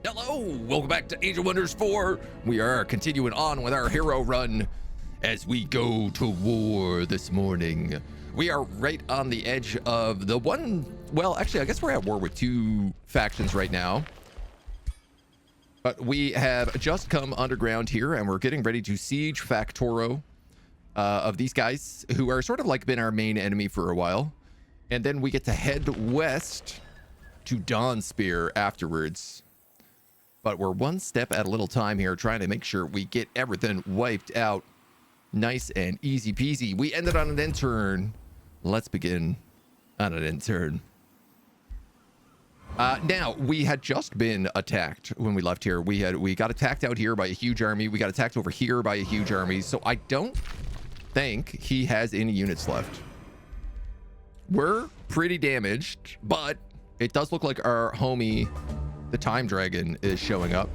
Hello, welcome back to Age of Wonders 4. We are continuing on with our hero run as we go to war this morning. We are right on the edge of the one, well, actually, I guess we're at war with two factions right now. But we have just come underground here and we're getting ready to siege Faktoro of these guys who are sort of like been our main enemy for a while. And then we get to head west to Dawnspear afterwards. But we're one step at a little time here, trying to make sure we get everything wiped out nice and easy peasy. We ended on an end turn. Let's begin on an end turn. Now, we had just been attacked when we left here. We got attacked out here by a huge army. We got attacked over here by a huge army. So I don't think he has any units left. We're pretty damaged, but it does look like our homie, the Time Dragon, is showing up.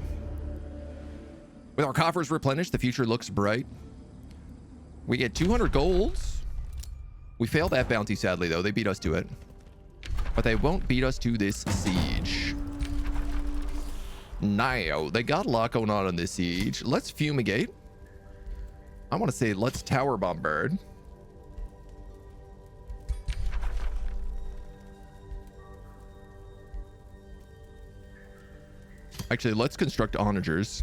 With our coffers replenished, the future looks bright. We get 200 golds. We failed that bounty, sadly, though. They beat us to it. But they won't beat us to this siege. Now, they got a lot going on in this siege. Let's fumigate. I want to say let's tower bombard. Actually, let's construct onagers.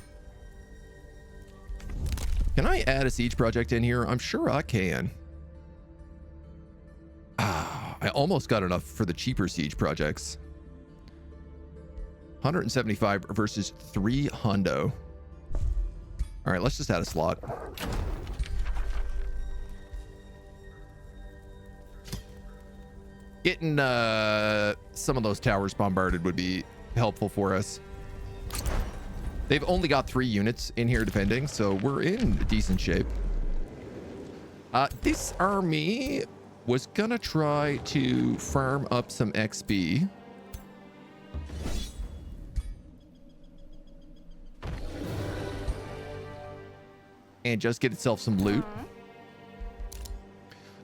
Can I add a siege project in here? I'm sure I can. I almost got enough for the cheaper siege projects. 175 versus 3 hundo. All right, let's just add a slot. Getting some of those towers bombarded would be helpful for us. They've only got 3 units in here defending, so we're in decent shape. This army was gonna try to farm up some XP. And just get itself some loot.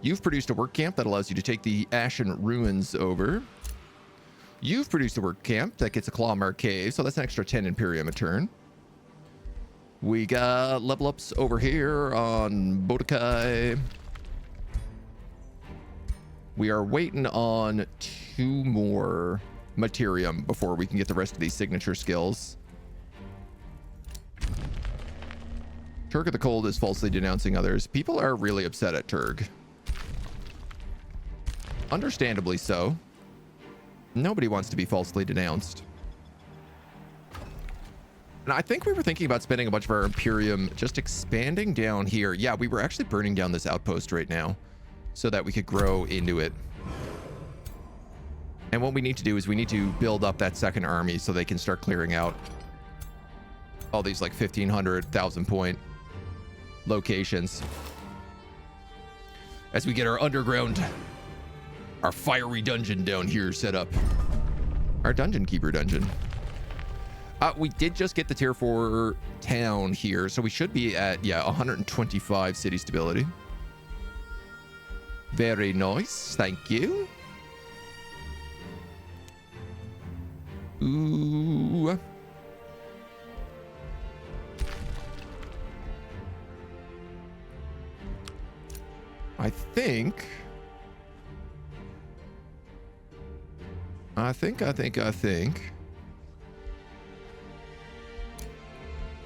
You've produced a work camp that allows you to take the Ashen Ruins over. You've produced a work camp that gets a Clawmark Cave, so that's an extra 10 Imperium a turn. We got level ups over here on Bodakai. We are waiting on 2 more Materium before we can get the rest of these signature skills. Turg of the Cold is falsely denouncing others. People are really upset at Turg. Understandably so. Nobody wants to be falsely denounced. And I think we were thinking about spending a bunch of our Imperium just expanding down here. Yeah, we were actually burning down this outpost right now so that we could grow into it. And what we need to do is we need to build up that second army so they can start clearing out all these like 1,500, 1,000 point locations. As we get our underground, our fiery dungeon down here set up. Our dungeon keeper dungeon. We did just get the tier 4 town here, so we should be at, yeah, 125 city stability. Very nice, thank you. Ooh. I think.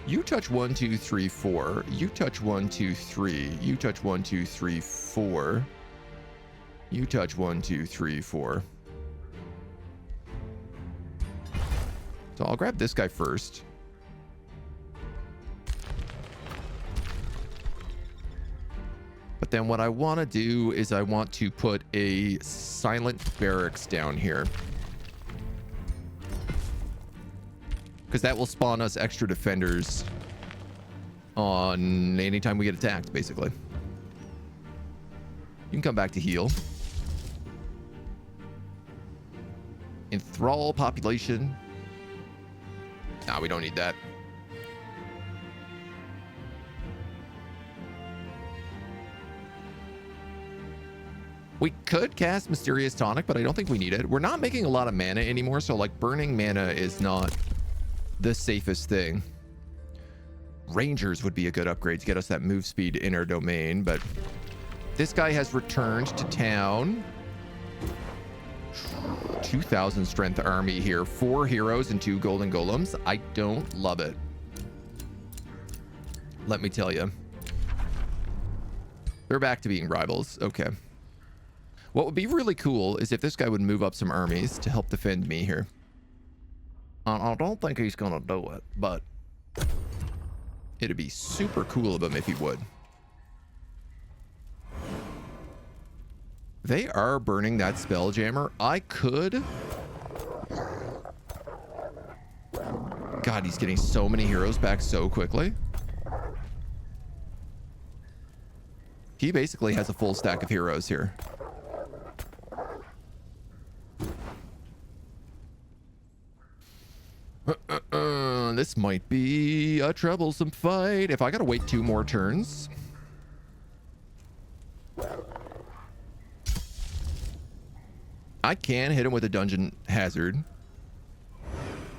You touch 1, 2, 3, 4. You touch 1, 2, 3. You touch 1, 2, 3, 4. You touch 1, 2, 3, 4. So I'll grab this guy first. But then what I want to do is I want to put a silent barracks down here. Because that will spawn us extra defenders on anytime we get attacked, basically. You can come back to heal. Enthrall population. Nah, we don't need that. We could cast Mysterious Tonic, but I don't think we need it. We're not making a lot of mana anymore, so like burning mana is not the safest thing. Rangers would be a good upgrade to get us that move speed in our domain, but this guy has returned to town. 2,000 strength army here. 4 heroes and 2 golden golems. I don't love it. Let me tell you. They're back to being rivals. Okay. What would be really cool is if this guy would move up some armies to help defend me here. I don't think he's gonna do it, but it'd be super cool of him if he would. They are burning that Spelljammer. I could... God, he's getting so many heroes back so quickly. He basically has a full stack of heroes here. This might be a troublesome fight. If I gotta wait 2 more turns... I can hit him with a dungeon hazard.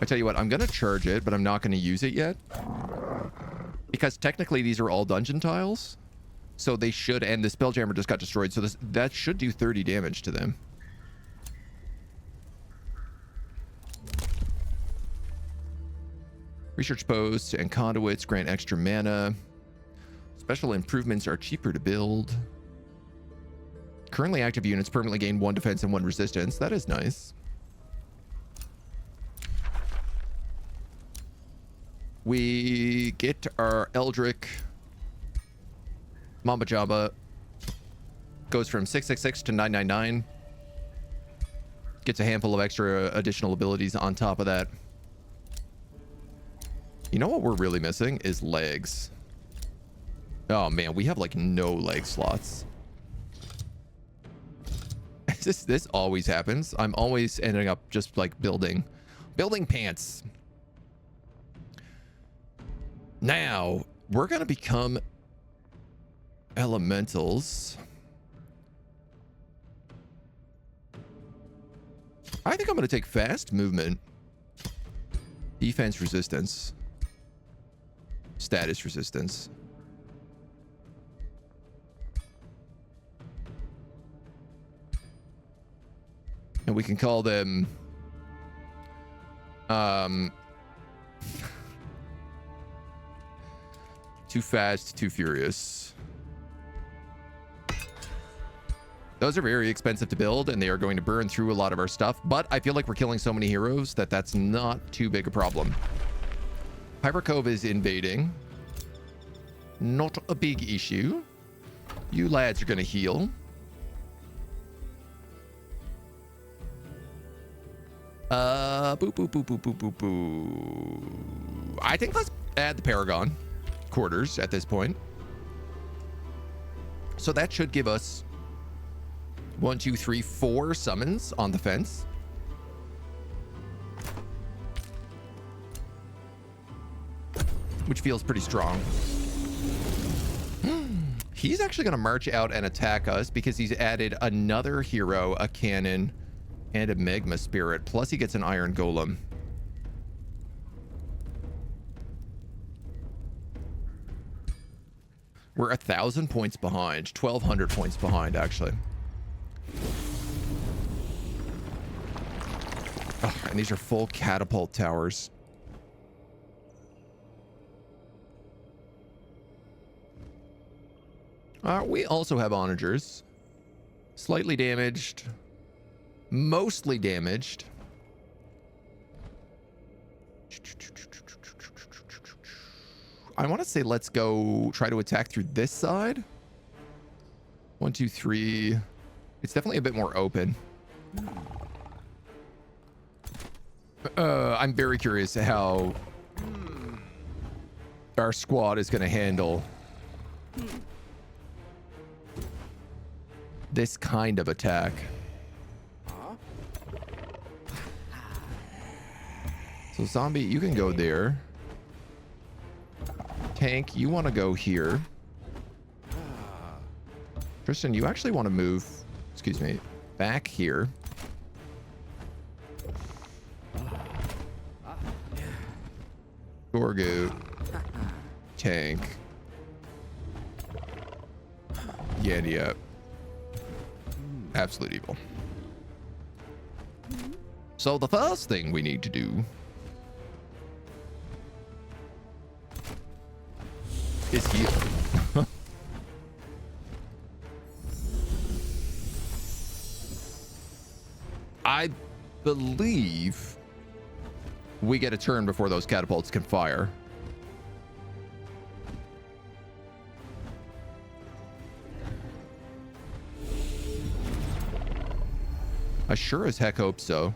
I tell you what, I'm gonna charge it, but I'm not gonna use it yet. Because technically these are all dungeon tiles. So they should, and the Spelljammer just got destroyed, so that should do 30 damage to them. Research posts and conduits grant extra mana. Special improvements are cheaper to build. Currently active units permanently gain 1 defense and 1 resistance. That is nice. We get our Eldrick. Mamba Jamba goes from 666 to 999. Gets a handful of extra additional abilities on top of that. You know what we're really missing is legs. Oh man, we have like no leg slots. This always happens. I'm always ending up just like building pants. Now we're gonna become elementals. I think I'm gonna take fast movement, defense resistance, status resistance. And we can call them too fast, too furious. Those are very expensive to build, and they are going to burn through a lot of our stuff, but I feel like we're killing so many heroes that that's not too big a problem. Hyper Cove is invading. Not a big issue. You lads are going to heal. Boop, boop, boop, boop, boop, boop, boop. I think let's add the Paragon quarters at this point. So that should give us 1, 2, 3, 4 summons on the fence. Which feels pretty strong. He's actually going to march out and attack us because he's added another hero, a cannon, and a magma spirit. Plus he gets an iron golem. We're 1,000 points behind. 1,200 points behind, actually. Oh, and these are full catapult towers. We also have onagers. Slightly damaged. Mostly damaged. I want to say let's go try to attack through this side. 1, 2, 3. It's definitely a bit more open. I'm very curious how our squad is going to handle this kind of attack. So zombie, you can go there. Tank, you want to go here. Tristan, you actually want to move, excuse me, back here. Gorgu. Tank. Yandia. Absolute evil. So the first thing we need to do is heal. I believe we get a turn before those catapults can fire. I sure as heck hope so.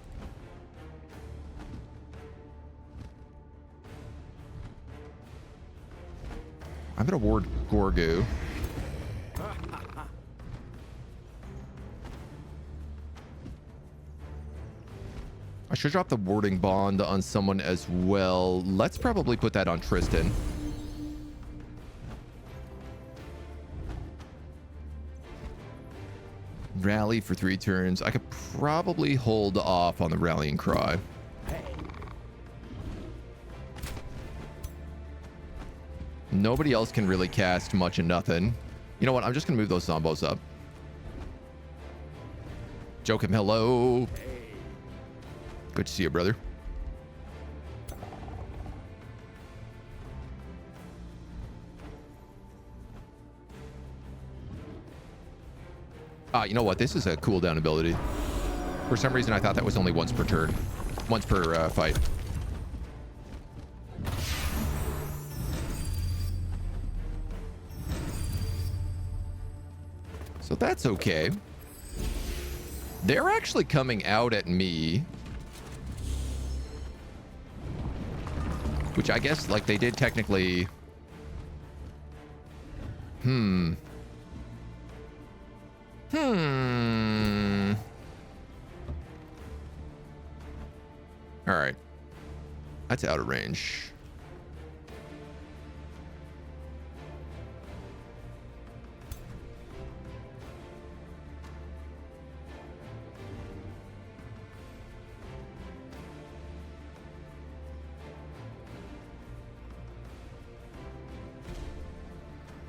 I'm gonna ward Gorgu. I should drop the warding bond on someone as well. Let's probably put that on Tristan. Rally for 3 turns. I could probably hold off on the rallying cry. Nobody else can really cast much of nothing. You know what? I'm just gonna move those zombos up. Joachim, hello. Good to see you, brother. You know what? This is a cooldown ability. For some reason, I thought that was only once per turn. Once per fight. So that's okay. They're actually coming out at me. Which I guess, like, they did technically... Alright. That's out of range.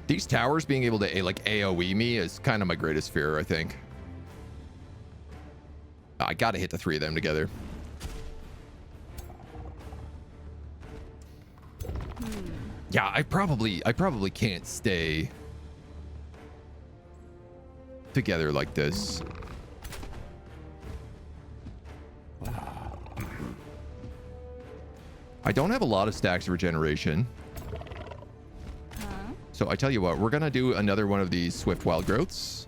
These towers being able to like AoE me is kind of my greatest fear, I think. I gotta hit the 3 of them together. Yeah, I probably can't stay together like this. I don't have a lot of stacks of regeneration. So I tell you what, we're gonna do another one of these swift wild growths.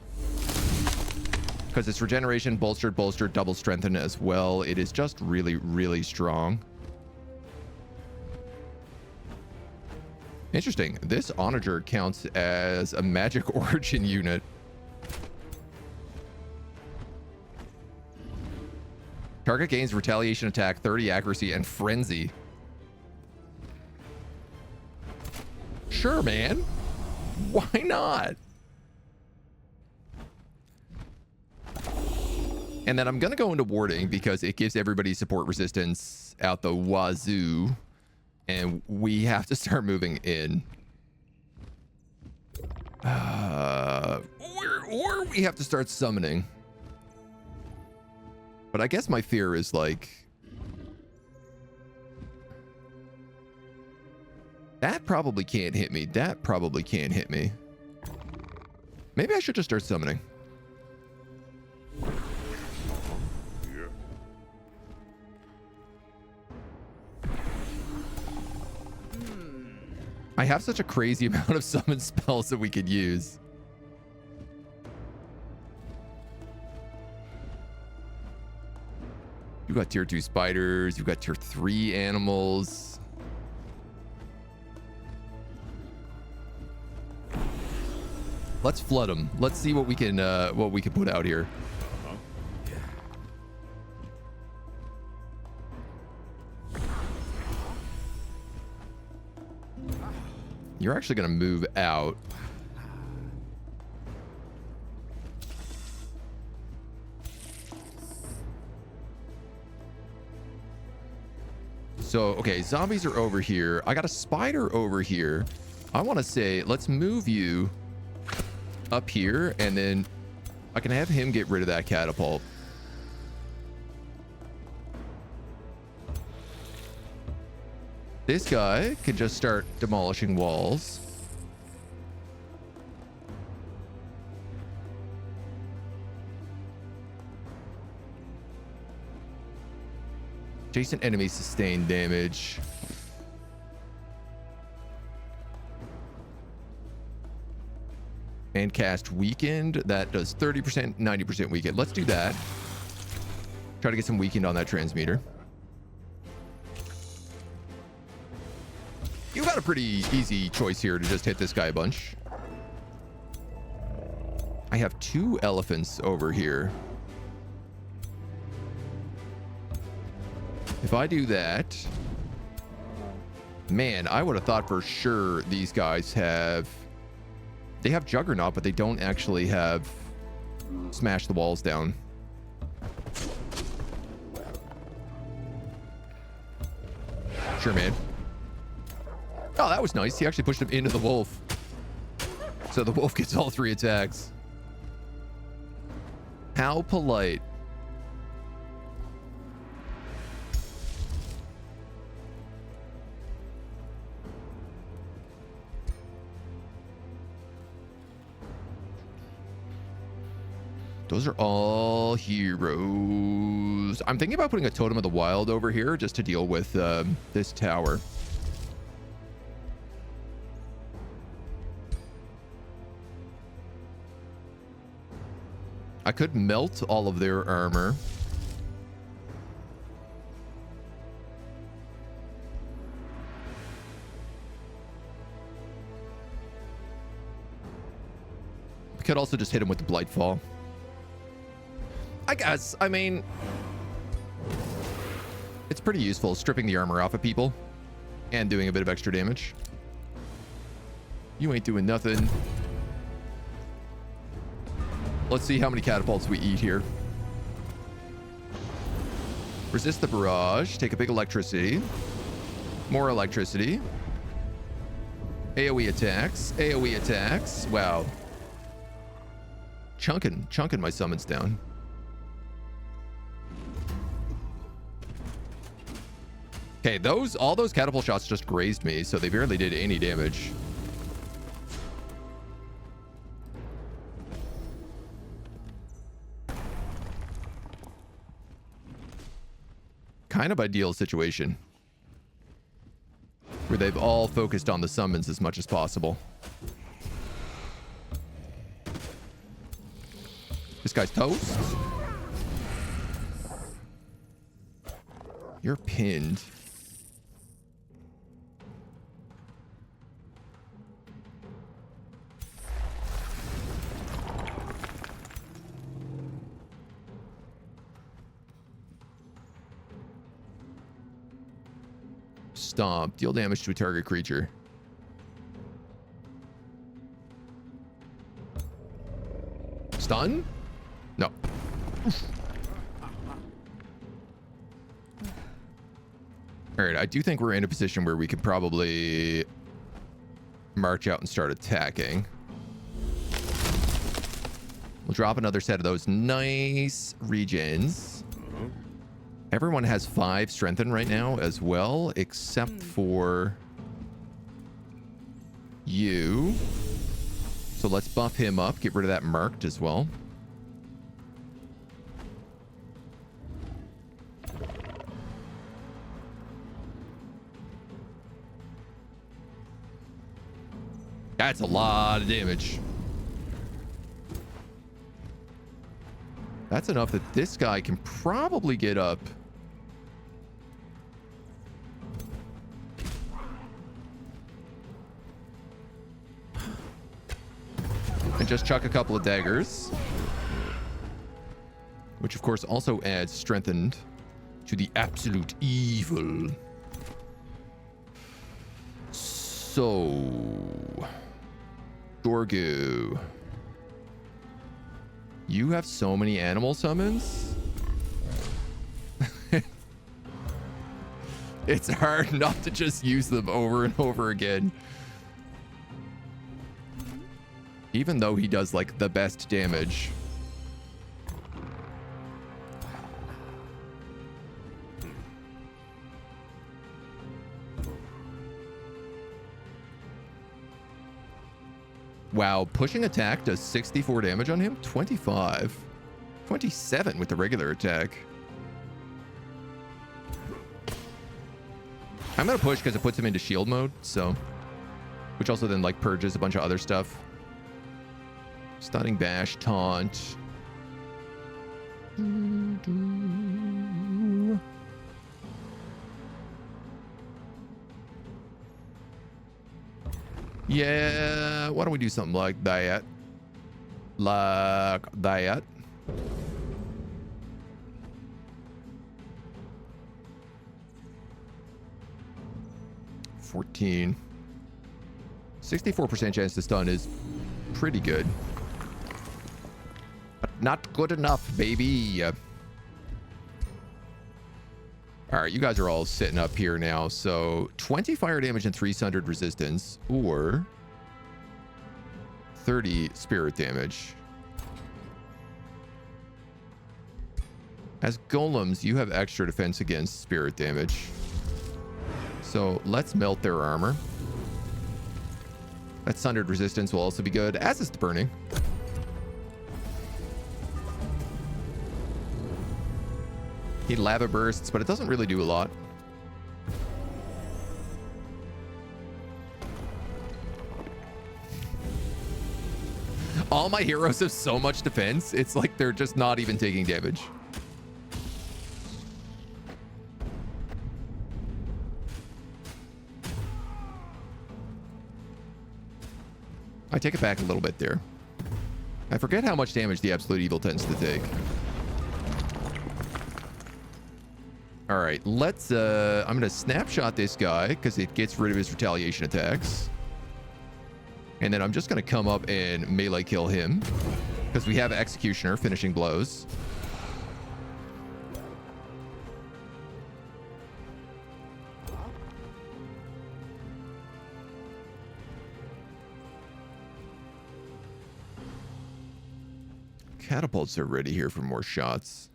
Because it's regeneration, bolstered, double strengthened as well. It is just really, really strong. Interesting. This onager counts as a magic origin unit. Target gains retaliation attack, 30 accuracy, and frenzy. Sure, man. Why not? And then I'm going to go into warding because it gives everybody support resistance out the wazoo. And we have to start moving in. Or we have to start summoning. But I guess my fear is like... that probably can't hit me. That probably can't hit me. Maybe I should just start summoning. I have such a crazy amount of summon spells that we could use. You got tier 2 spiders. You got tier 3 animals. Let's flood them. Let's see what we can put out here. You're actually going to move out. So, okay, zombies are over here. I got a spider over here. I want to say, let's move you up here, and then I can have him get rid of that catapult. This guy can just start demolishing walls. Adjacent enemies sustain damage. And cast weakened. That does 30%, 90% weakened. Let's do that. Try to get some weakened on that transmuter. You got a pretty easy choice here to just hit this guy a bunch. I have 2 elephants over here. If I do that, man, I would have thought for sure these guys have... They have Juggernaut, but they don't actually have Smash the Walls down. Sure, man. Oh, that was nice. He actually pushed him into the wolf. So the wolf gets all 3 attacks. How polite. Those are all heroes. I'm thinking about putting a Totem of the Wild over here just to deal with this tower. I could melt all of their armor. We could also just hit him with the Blightfall. I guess, I mean, it's pretty useful stripping the armor off of people and doing a bit of extra damage. You ain't doing nothing. Let's see how many catapults we eat here. Resist the barrage. Take a big electricity. More electricity. AoE attacks. AoE attacks. Wow. Chunking my summons down. Okay, all those catapult shots just grazed me, so they barely did any damage. Kind of ideal situation where they've all focused on the summons as much as possible. This guy's toast. You're pinned. Stomp. Deal damage to a target creature. Stun? No. All right, I do think we're in a position where we could probably march out and start attacking. We'll drop another set of those nice regens. Everyone has 5 strengthen right now as well, except for you. So let's buff him up, get rid of that marked as well. That's a lot of damage. That's enough that this guy can probably get up. And just chuck a couple of daggers. Which of course also adds strengthened to the absolute evil. So... Dorgu. You have so many animal summons? It's hard not to just use them over and over again. Even though he does like the best damage. Wow, pushing attack does 64 damage on him? 25. 27 with the regular attack. I'm gonna push because it puts him into shield mode, so. Which also then like purges a bunch of other stuff. Stunning bash, taunt. Yeah, why don't we do something like that? Like that. $14. 64% chance to stun is pretty good. But not good enough, baby. All right, you guys are all sitting up here now. So 20 fire damage and 3 sundered resistance, or 30 spirit damage. As golems, you have extra defense against spirit damage. So let's melt their armor. That sundered resistance will also be good, as is the burning. He lava bursts, but it doesn't really do a lot. All my heroes have so much defense, it's like they're just not even taking damage. I take it back a little bit there. I forget how much damage the Absolute Evil tends to take. All right, let's, I'm going to snapshot this guy because it gets rid of his retaliation attacks. And then I'm just going to come up and melee kill him because we have Executioner finishing blows. Catapults are ready here for more shots.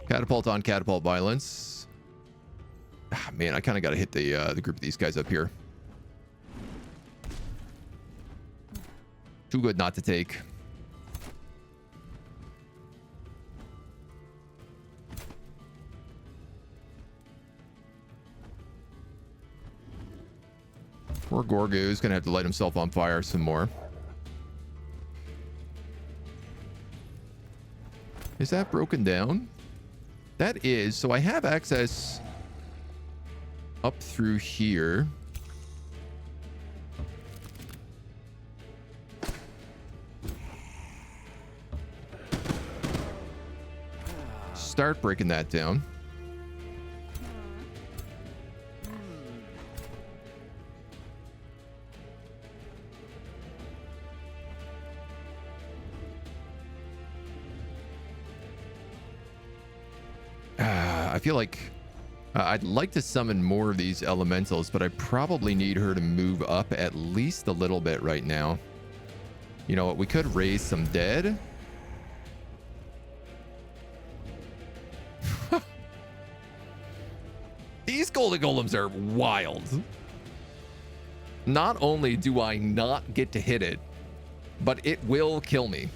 Catapult on catapult violence. Ah, man, I kind of got to hit the group of these guys up here. Too good not to take. Poor Gorgu's gonna have to light himself on fire some more. Is that broken down? That is. So I have access up through here. Start breaking that down. I feel like I'd like to summon more of these elementals, but I probably need her to move up at least a little bit right now. You know what? We could raise some dead. These golden golems are wild. Not only do I not get to hit it, but it will kill me.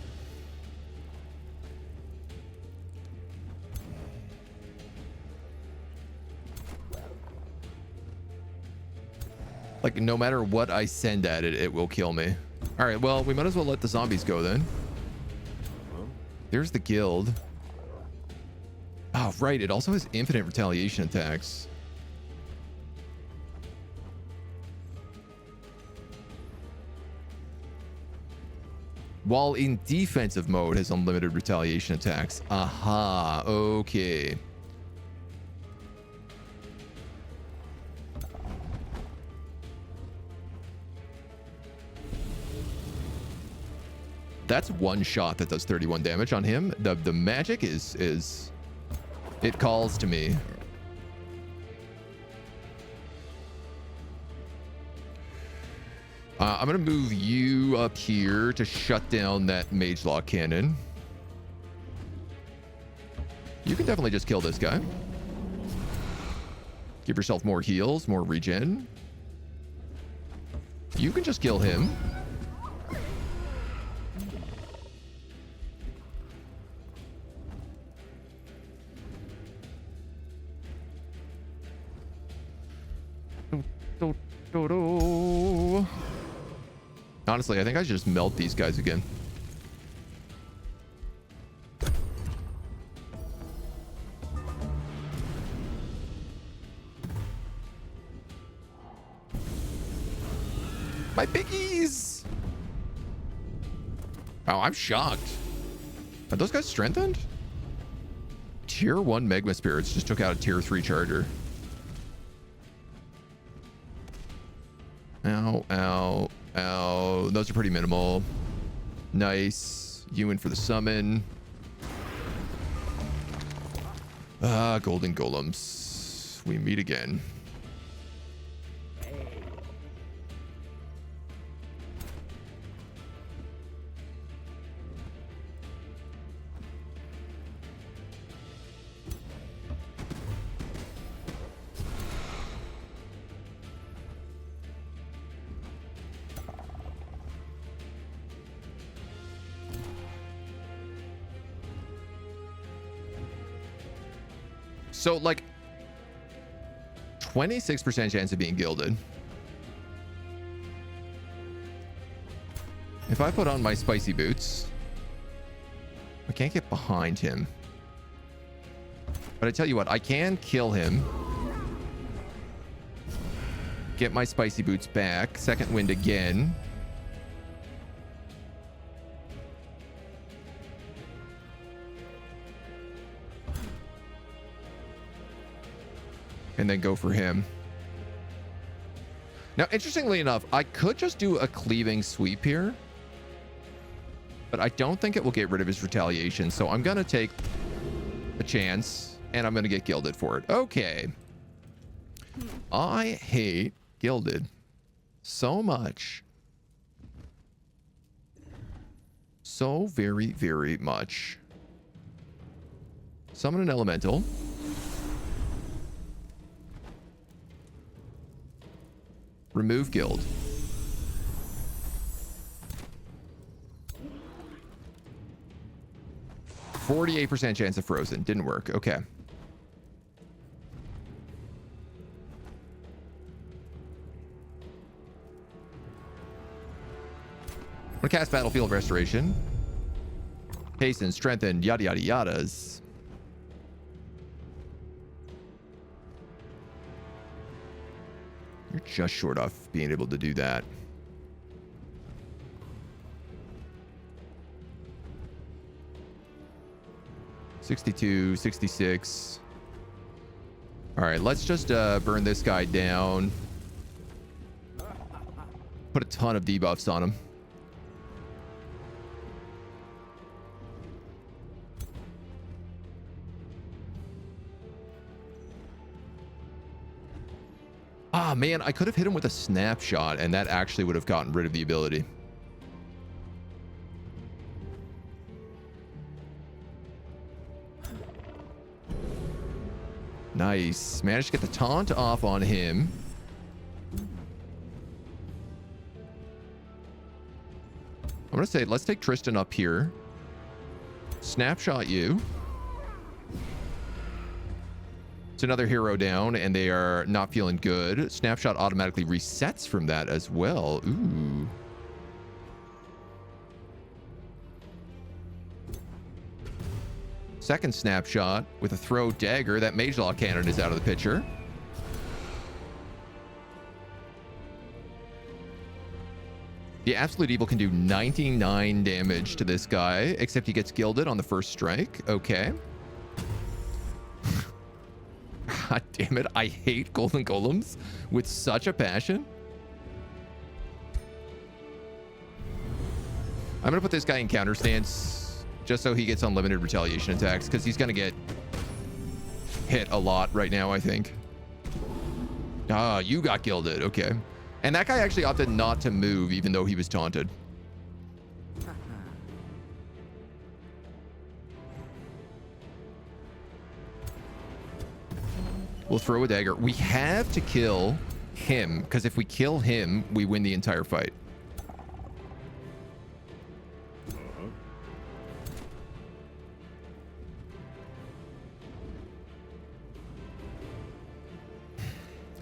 Like, no matter what I send at it, it will kill me. All right, well, we might as well let the zombies go then. There's the guild. Oh, right. It also has infinite retaliation attacks. While in defensive mode, has unlimited retaliation attacks. Aha. Okay. That's one shot that does 31 damage on him. The magic is it calls to me. I'm gonna move you up here to shut down that mage lock cannon. You can definitely just kill this guy. Give yourself more heals, more regen. You can just kill him. Honestly, I think I should just melt these guys again. My biggies! Oh, I'm shocked. Are those guys strengthened? Tier 1 Magma Spirits just took out a Tier 3 Charger. Ow, ow, ow. Those are pretty minimal. Nice. You in for the summon. Golden Golems. We meet again. So, like, 26% chance of being gilded. If I put on my spicy boots, I can't get behind him. But I tell you what, I can kill him. Get my spicy boots back. Second wind again. And then go for him. Now, interestingly enough, I could just do a cleaving sweep here, but I don't think it will get rid of his retaliation. So I'm going to take a chance and I'm going to get gilded for it. Okay. I hate gilded so much. So very, very much. Summon an elemental. Remove guild. %48 chance of frozen. Didn't work. Okay. I'm gonna cast Battlefield Restoration. Hasten, strengthen, yada yada yadas. You're just short off being able to do that. $62, $66. All right, let's just burn this guy down. Put a ton of debuffs on him. Ah, man, I could have hit him with a snapshot, and that actually would have gotten rid of the ability. Nice. Managed to get the taunt off on him. I'm going to say, let's take Tristan up here. Snapshot you. It's another hero down, and they are not feeling good. Snapshot automatically resets from that as well. Ooh. Second snapshot with a throw dagger. That mage law cannon is out of the picture. The Absolute Evil can do 99 damage to this guy, except he gets gilded on the first strike. Okay. God damn it. I hate Golden Golems with such a passion. I'm gonna put this guy in counter stance just so he gets unlimited retaliation attacks, because he's gonna get hit a lot right now, I think. Ah, you got gilded. Okay. And that guy actually opted not to move even though he was taunted. We'll throw a dagger. We have to kill him, because if we kill him, we win the entire fight.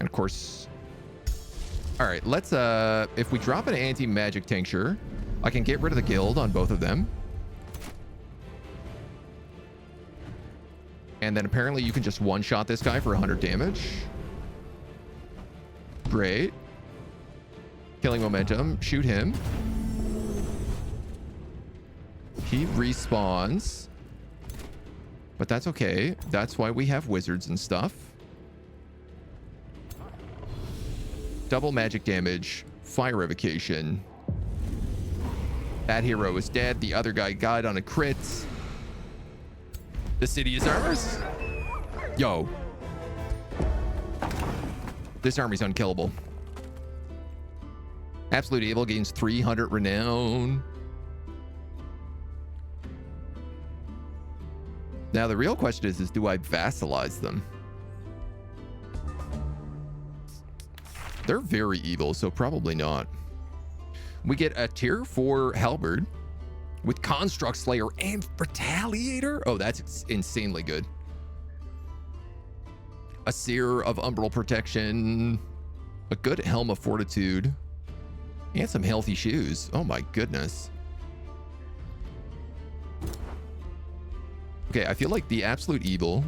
And of course, all right, let's, if we drop an anti-magic tincture, I can get rid of the guild on both of them. And then apparently you can just one-shot this guy for 100 damage. Great. Killing momentum. Shoot him. He respawns. But that's okay. That's why we have wizards and stuff. Double magic damage. Fire evocation. That hero is dead. The other guy died on a crit. The city is ours. Yo. This army's unkillable. Absolute Evil gains 300 renown. Now the real question is do I vassalize them? They're very evil, so probably not. We get a tier 4 halberd with Construct Slayer and Retaliator. Oh, that's insanely good. A Seer of Umbral Protection. A good Helm of Fortitude. And some healthy shoes. Oh my goodness. Okay, I feel like the Absolute Evil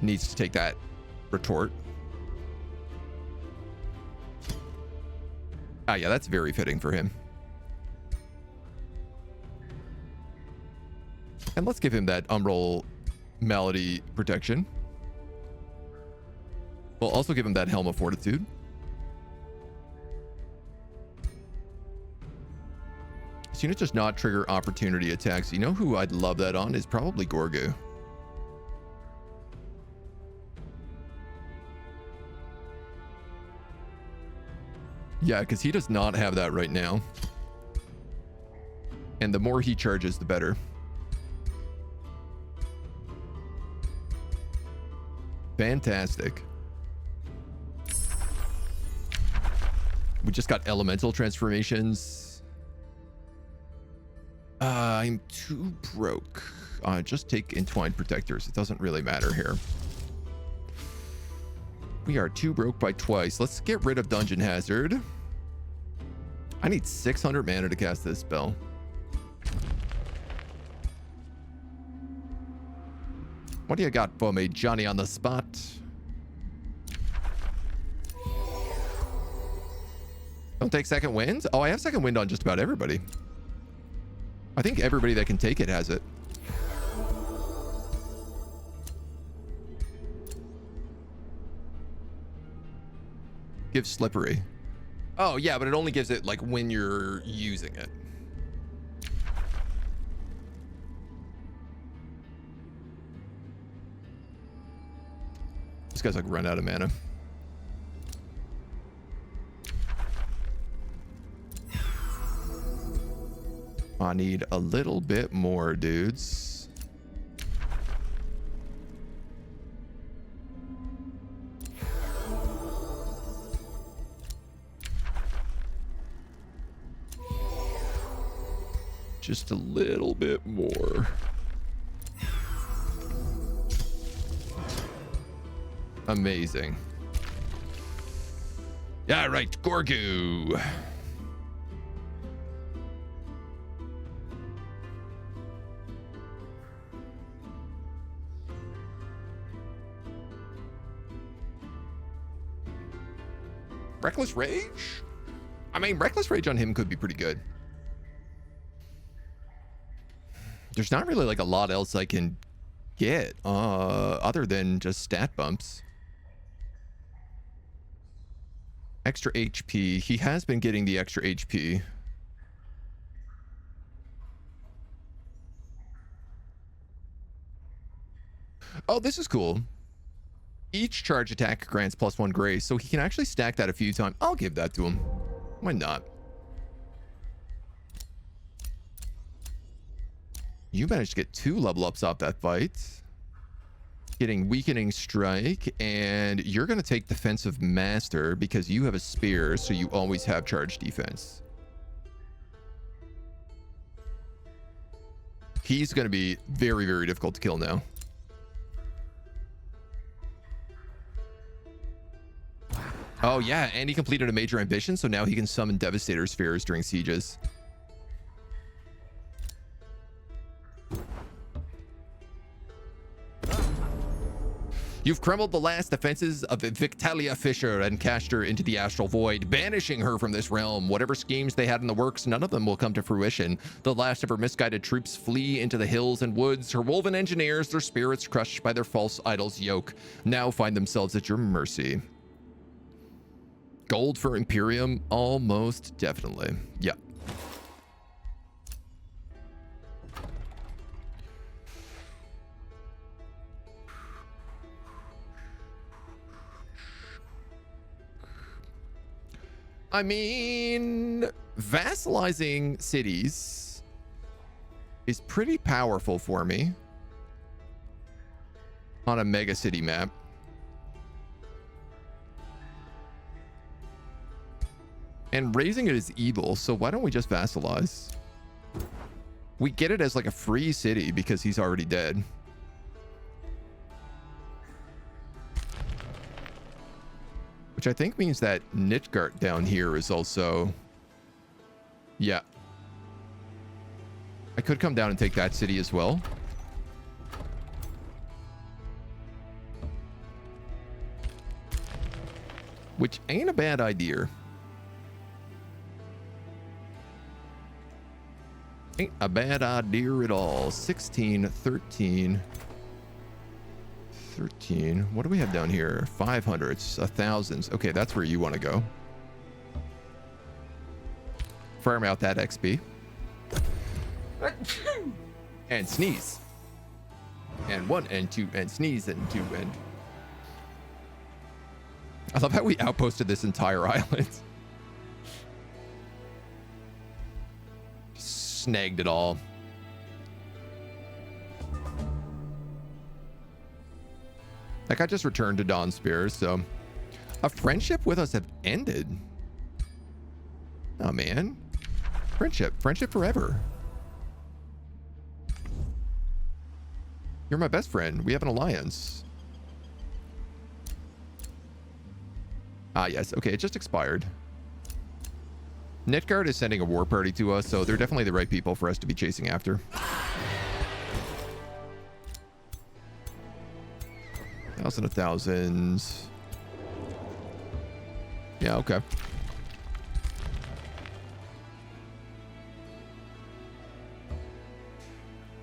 needs to take that retort. Ah, yeah, that's very fitting for him. And let's give him that Umbral Malady protection. We'll also give him that Helm of Fortitude. This unit does not trigger opportunity attacks. You know who I'd love that on is probably Gorgu. Yeah, because he does not have that right now. And the more he charges, the better. Fantastic. We just got elemental transformations. I'm too broke. Just take entwined protectors. It doesn't really matter here. We are too broke by twice. Let's get rid of Dungeon Hazard. I need 600 mana to cast this spell. What do you got for me, Johnny on the spot? Don't take second wind? Oh, I have second wind on just about everybody. I think everybody that can take it has it. Give slippery. Oh, yeah, but it only gives it like when you're using it. This guy's like run out of mana. I need a little bit more, dudes. Just a little bit more. Amazing. Yeah, right, Gorgu. Reckless Rage? I mean, Reckless Rage on him could be pretty good. There's not really like a lot else I can get other than just stat bumps. Extra HP. He has been getting the extra HP. Oh, this is cool. Each charge attack grants +1 grace, so he can actually stack that a few times. I'll give that to him. Why not? You managed to get 2 level ups off that fight. Getting weakening strike, and you're going to take defensive master because you have a spear, so you always have charge defense. He's going to be very, very difficult to kill now. Oh yeah, and he completed a major ambition, so now he can summon Devastator Spheres during sieges. You've crumbled the last defenses of Victalia Fisher and cast her into the astral void, banishing her from this realm. Whatever schemes they had in the works, none of them will come to fruition. The last of her misguided troops flee into the hills and woods. Her woven engineers, their spirits crushed by their false idol's yoke, now find themselves at your mercy. Gold for Imperium? Almost definitely. Yeah. I mean, vassalizing cities is pretty powerful for me on a mega city map. And raising it is evil, so why don't we just vassalize? We get it as like a free city because he's already dead. Which I think means that Nitgart down here is also... Yeah. I could come down and take that city as well. Which ain't a bad idea. Ain't a bad idea at all. 16, 13... 13. What do we have down here? 500s, 1000s. Okay, that's where you want to go. Farm out that XP. And sneeze. And 1 and 2 and sneeze and 2 and... I love how we outposted this entire island. Snagged it all. Like, I just returned to Dawn Spear, so a friendship with us have ended. Oh man, friendship forever. You're my best friend. We have an alliance. Ah yes, okay, it just expired. Nitgard is sending a war party to us, so they're definitely the right people for us to be chasing after. Thousand of thousands. Yeah, okay.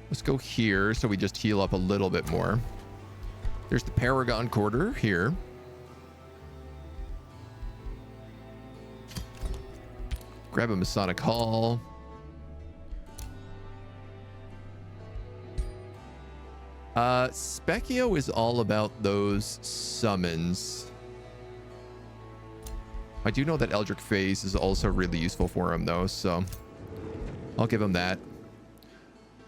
Let's go here so we just heal up a little bit more. There's the Paragon Quarter here. Grab a Masonic Hall. Specchio is all about those summons. I do know that Eldritch Phase is also really useful for him though, so I'll give him that.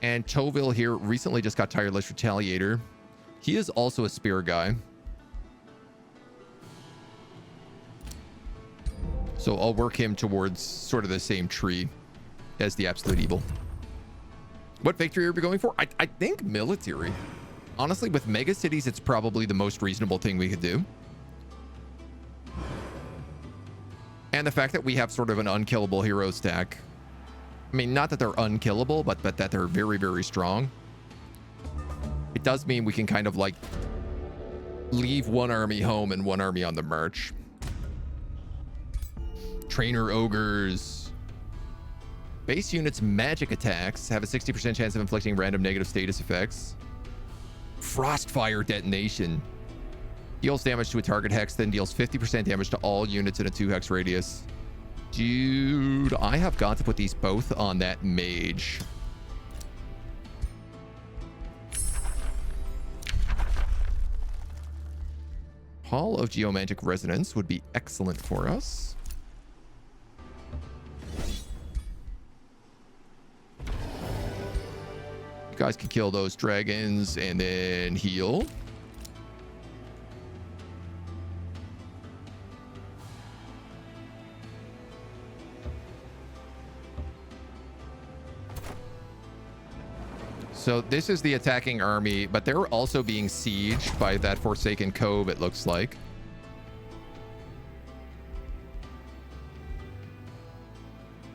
And Toville here recently just got Tireless Retaliator. He is also a spear guy. So I'll work him towards sort of the same tree as the Absolute Evil. What victory are we going for? I think military. Honestly, with mega cities, it's probably the most reasonable thing we could do. And the fact that we have sort of an unkillable hero stack. I mean, not that they're unkillable, but that they're very, very strong. It does mean we can kind of like leave one army home and one army on the march. Trainer Ogres. Base units magic attacks have a 60% chance of inflicting random negative status effects. Frostfire detonation. Deals damage to a target hex, then deals 50% damage to all units in a 2 hex radius. Dude, I have got to put these both on that mage. Hall of Geomantic Resonance would be excellent for us. You guys can kill those dragons and then heal. So this is the attacking army, but they're also being sieged by that Forsaken Cove, it looks like.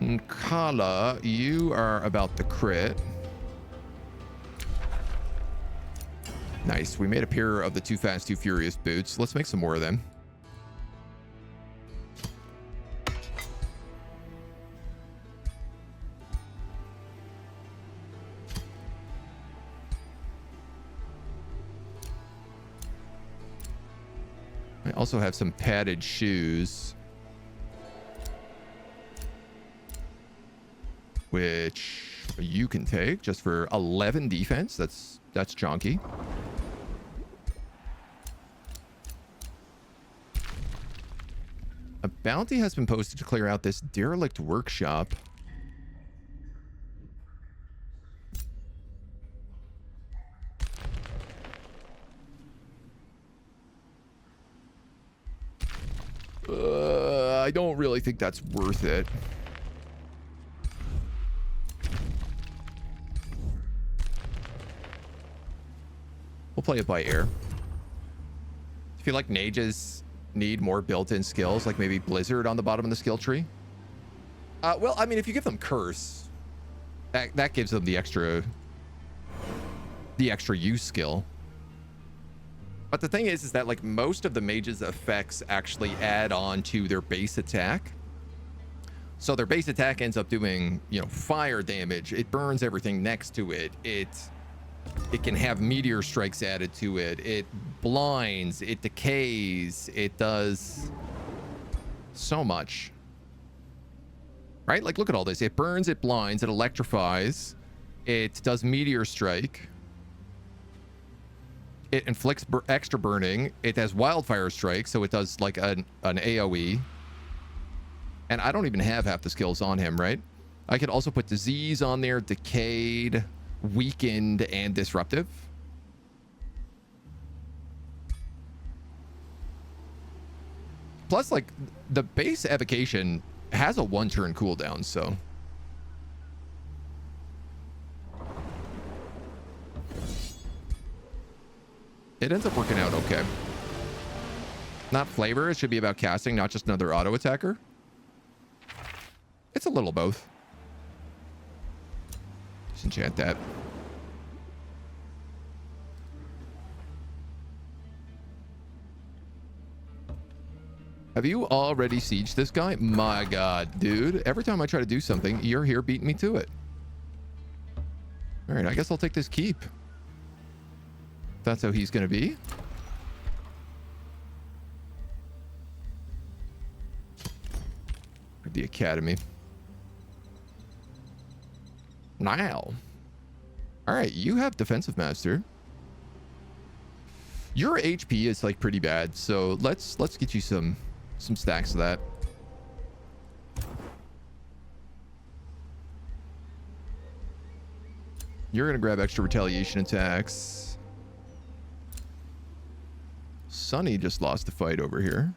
Nkala, you are about to crit. Nice. We made a pair of the Too Fast, Too Furious boots. Let's make some more of them. I also have some padded shoes, which you can take just for 11 defense. That's chonky. A bounty has been posted to clear out this derelict workshop. I don't really think that's worth it. We'll play it by ear. I feel like mages need more built-in skills, like maybe Blizzard on the bottom of the skill tree. Well, I mean, if you give them Curse, that gives them the extra use skill. But the thing is that like most of the mage's effects actually add on to their base attack. So their base attack ends up doing, you know, fire damage. It burns everything next to it. It can have meteor strikes added to it. It blinds, it decays, it does so much. Right? Like look at all this. It burns, it blinds, it electrifies, it does meteor strike. It inflicts extra burning. It has wildfire strike, so it does like an AoE. And I don't even have half the skills on him, right? I could also put disease on there, decayed, weakened, and disruptive. Plus, like, the base evocation has a 1-turn cooldown, so... it ends up working out okay. Not flavor. It should be about casting, not just another auto attacker. It's a little both. Just enchant that. Have you already sieged this guy? My god, dude. Every time I try to do something, you're here beating me to it. All right, I guess I'll take this keep. That's how he's going to be. The academy. Now. All right, you have defensive master. Your HP is like pretty bad, so let's get you some stacks of that. You're going to grab extra retaliation attacks. Sunny just lost a fight over here.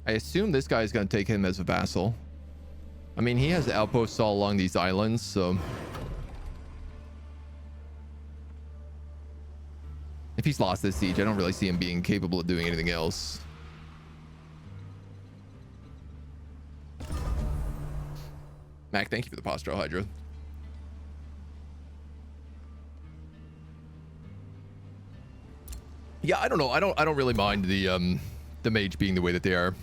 I assume this guy's going to take him as a vassal. I mean, he has outposts all along these islands, so... if he's lost this siege, I don't really see him being capable of doing anything else. Mac, thank you for the Postro Hydra. Yeah, I don't know. I don't really mind the mage being the way that they are.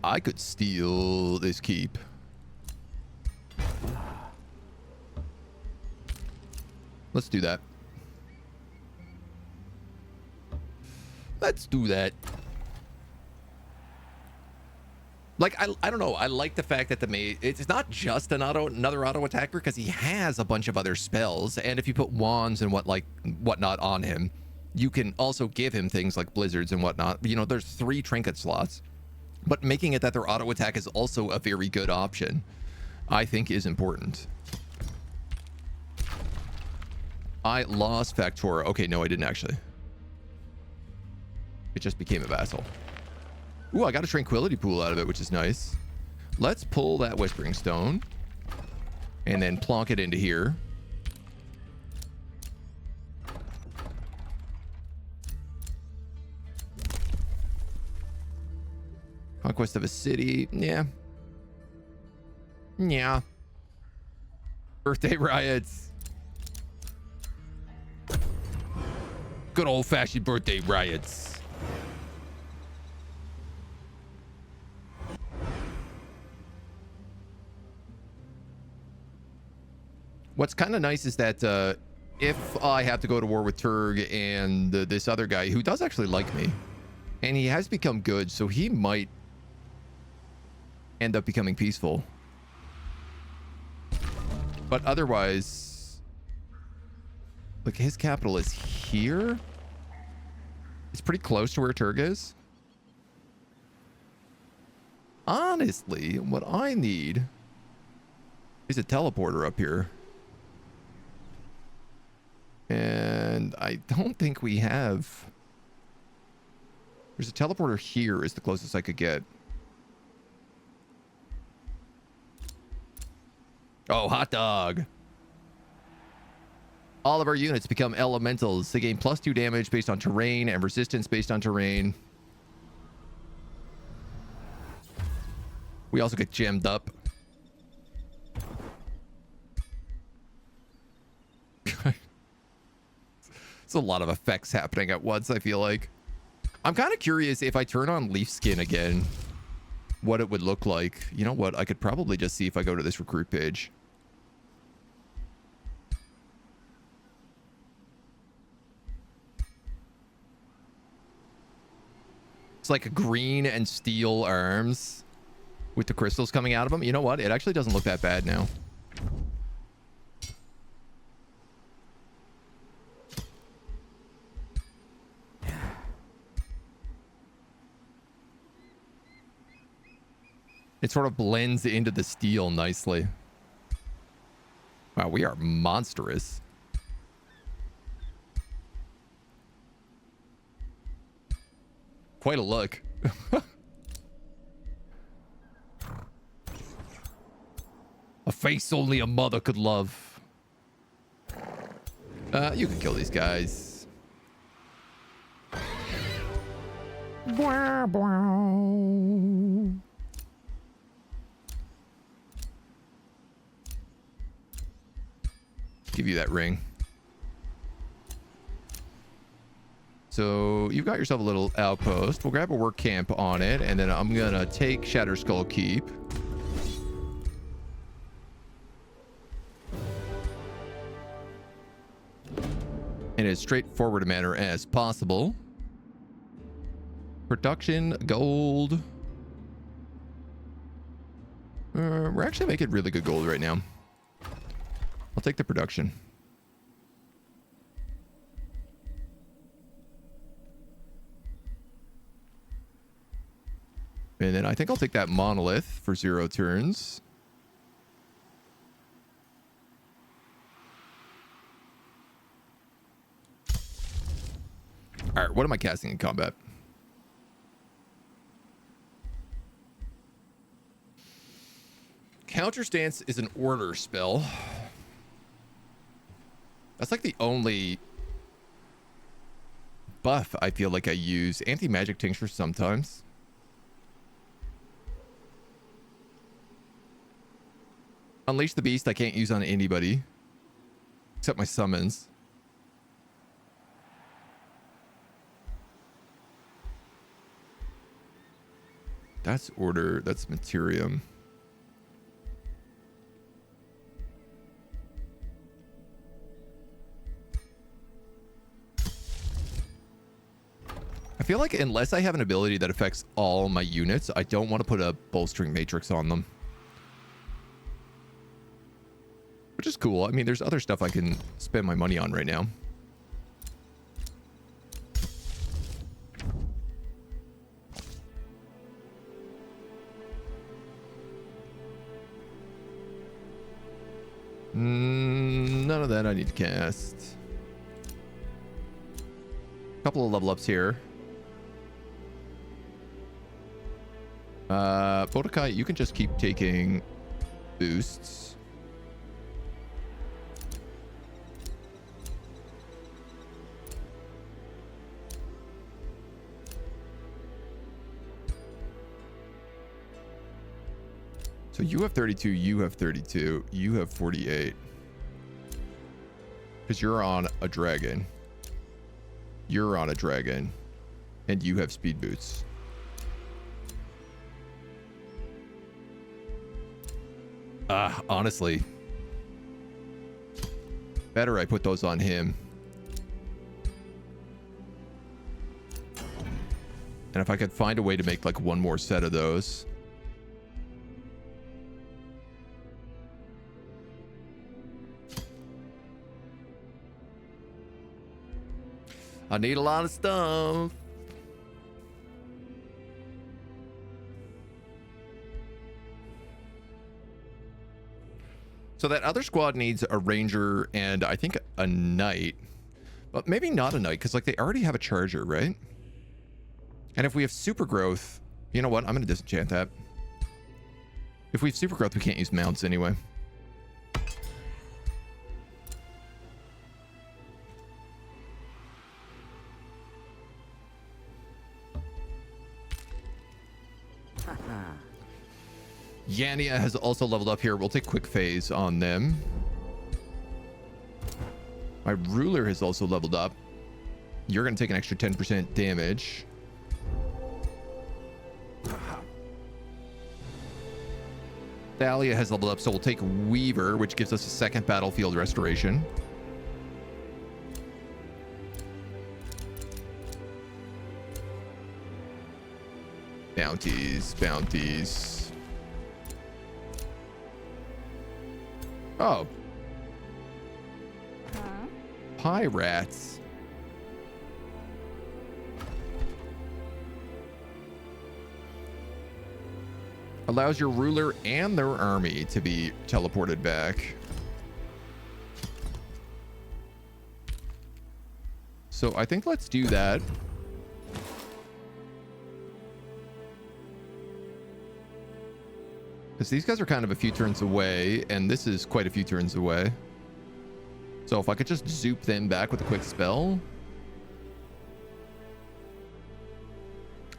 I could steal this keep. Let's do that. Let's do that. Like, I don't know. I like the fact that the mage, it's not just another auto attacker, because he has a bunch of other spells. And if you put wands and whatnot on him, you can also give him things like blizzards and whatnot. You know, there's 3 trinket slots, but making it that their auto attack is also a very good option, I think is important. I lost Faktoro. Okay, no, I didn't actually. It just became a vassal. Ooh, I got a tranquility pool out of it, which is nice. Let's pull that whispering stone and then plonk it into here. Conquest of a city. Yeah. Yeah. Birthday riots. Good old-fashioned birthday riots. What's kind of nice is that if I have to go to war with Turg and this other guy who does actually like me, and he has become good, so he might end up becoming peaceful. But otherwise, like, his capital is here. It's pretty close to where Turg is. Honestly, what I need is a teleporter up here. And I don't think we have. There's a teleporter here is the closest I could get. Oh, hot dog. All of our units become elementals. They gain +2 damage based on terrain and resistance based on terrain. We also get gemmed up. It's a lot of effects happening at once, I feel like. I'm kind of curious if I turn on leaf skin again, what it would look like. You know what? I could probably just see if I go to this recruit page. It's like green and steel arms with the crystals coming out of them. You know what? It actually doesn't look that bad now. It sort of blends into the steel nicely. Wow, we are monstrous. Quite a look. A face only a mother could love. You can kill these guys. Bwah, bwah. Give you that ring. So you've got yourself a little outpost. We'll grab a work camp on it, and then I'm gonna take Shatterskull Keep. In as straightforward a manner as possible. Production, gold. We're actually making really good gold right now. I'll take the production. And then I think I'll take that monolith for 0 turns. All right, what am I casting in combat? Counter Stance is an order spell. That's like the only buff I feel like I use. Anti-magic tincture sometimes. Unleash the Beast I can't use on anybody. Except my summons. That's order. That's Materium. I feel like unless I have an ability that affects all my units, I don't want to put a bolstering matrix on them. Which is cool. I mean, there's other stuff I can spend my money on right now. None of that I need to cast. Couple of level ups here. Bodokai, you can just keep taking boosts. So you have 32, you have 32, you have 48. Because you're on a dragon. You're on a dragon. And you have speed boots. Honestly. Better I put those on him. And if I could find a way to make like one more set of those. I need a lot of stuff. So that other squad needs a ranger and I think a knight. But maybe not a knight because like they already have a charger, right? And if we have super growth, you know what? I'm going to disenchant that. If we have super growth, we can't use mounts anyway. Yania has also leveled up here. We'll take quick phase on them. My ruler has also leveled up. You're going to take an extra 10% damage. Thalia has leveled up, so we'll take Weaver, which gives us a second battlefield restoration. Bounties, bounties. Oh. Pirates. Allows your ruler and their army to be teleported back. So I think let's do that. Because these guys are kind of a few turns away, and this is quite a few turns away. So if I could just zoop them back with a quick spell.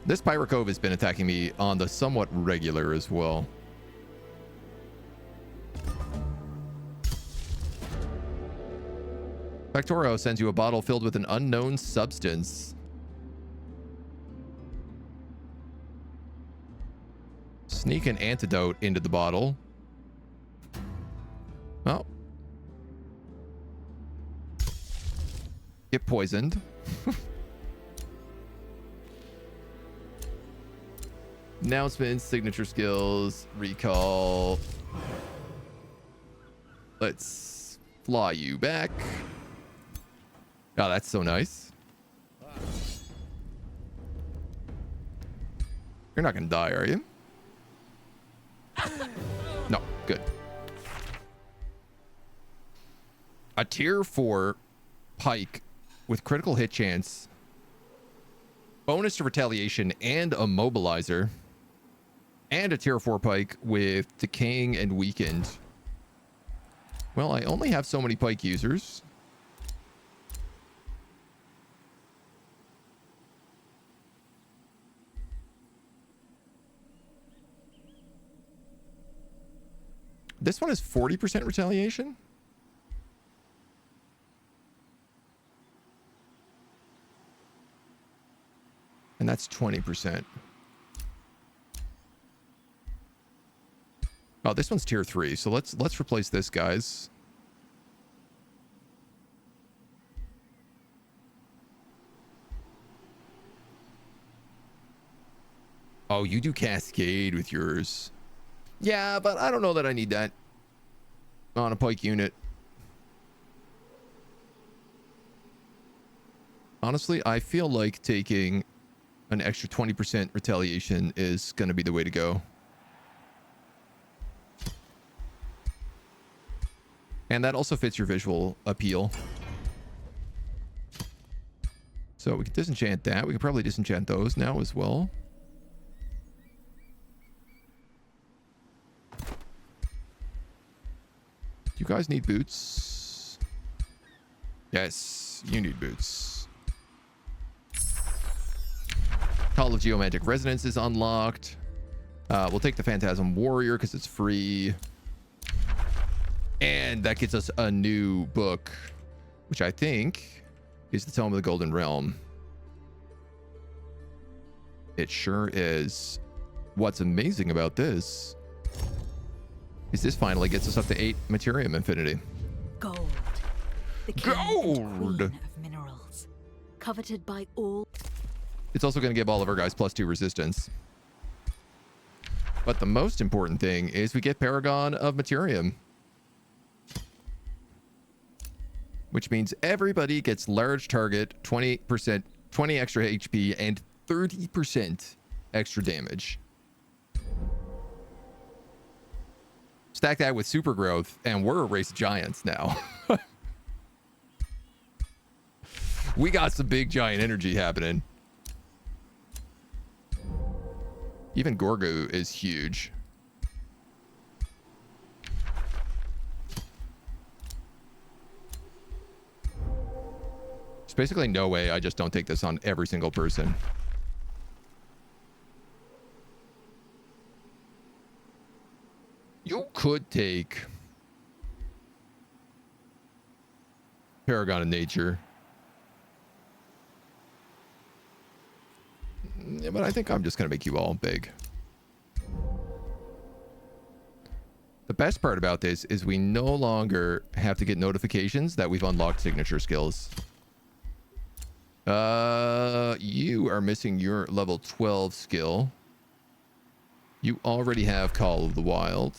This Pirate Cove has been attacking me on the somewhat regular as well. Faktoro sends you a bottle filled with an unknown substance. Sneak an antidote into the bottle. Oh. Get poisoned. Announcements, signature skills, recall. Let's fly you back. Oh, that's so nice. You're not gonna die, are you? No, good. A tier 4 pike with critical hit chance, bonus to retaliation, and a mobilizer, and a tier 4 pike with decaying and weakened. Well, I only have so many pike users. This one is 40% retaliation. And that's 20%. Oh, this one's tier 3. So let's replace this, guys. Oh, you do cascade with yours. Yeah, but I don't know that I need that on a pike unit. Honestly, I feel like taking an extra 20% retaliation is going to be the way to go. And that also fits your visual appeal. So we can disenchant that. We can probably disenchant those now as well. You guys need boots? Yes, you need boots. Call of Geomantic Resonance is unlocked. We'll take the Phantasm Warrior because it's free. And that gets us a new book, which I think is the Tome of the Golden Realm. It sure is. What's amazing about this is this finally gets us up to 8 Materium Infinity. Gold. The king and queen of minerals. Coveted by all. It's also going to give all of our guys +2 resistance. But the most important thing is we get Paragon of Materium. Which means everybody gets large target, 20%, 20 extra HP, and 30% extra damage. Stack that with super growth, and we're a race of giants now. We got some big giant energy happening. Even Gorgu is huge. There's basically no way I just don't take this on every single person. You could take Paragon of Nature. Yeah, but I think I'm just going to make you all big. The best part about this is we no longer have to get notifications that we've unlocked signature skills. You are missing your level 12 skill. You already have Call of the Wild.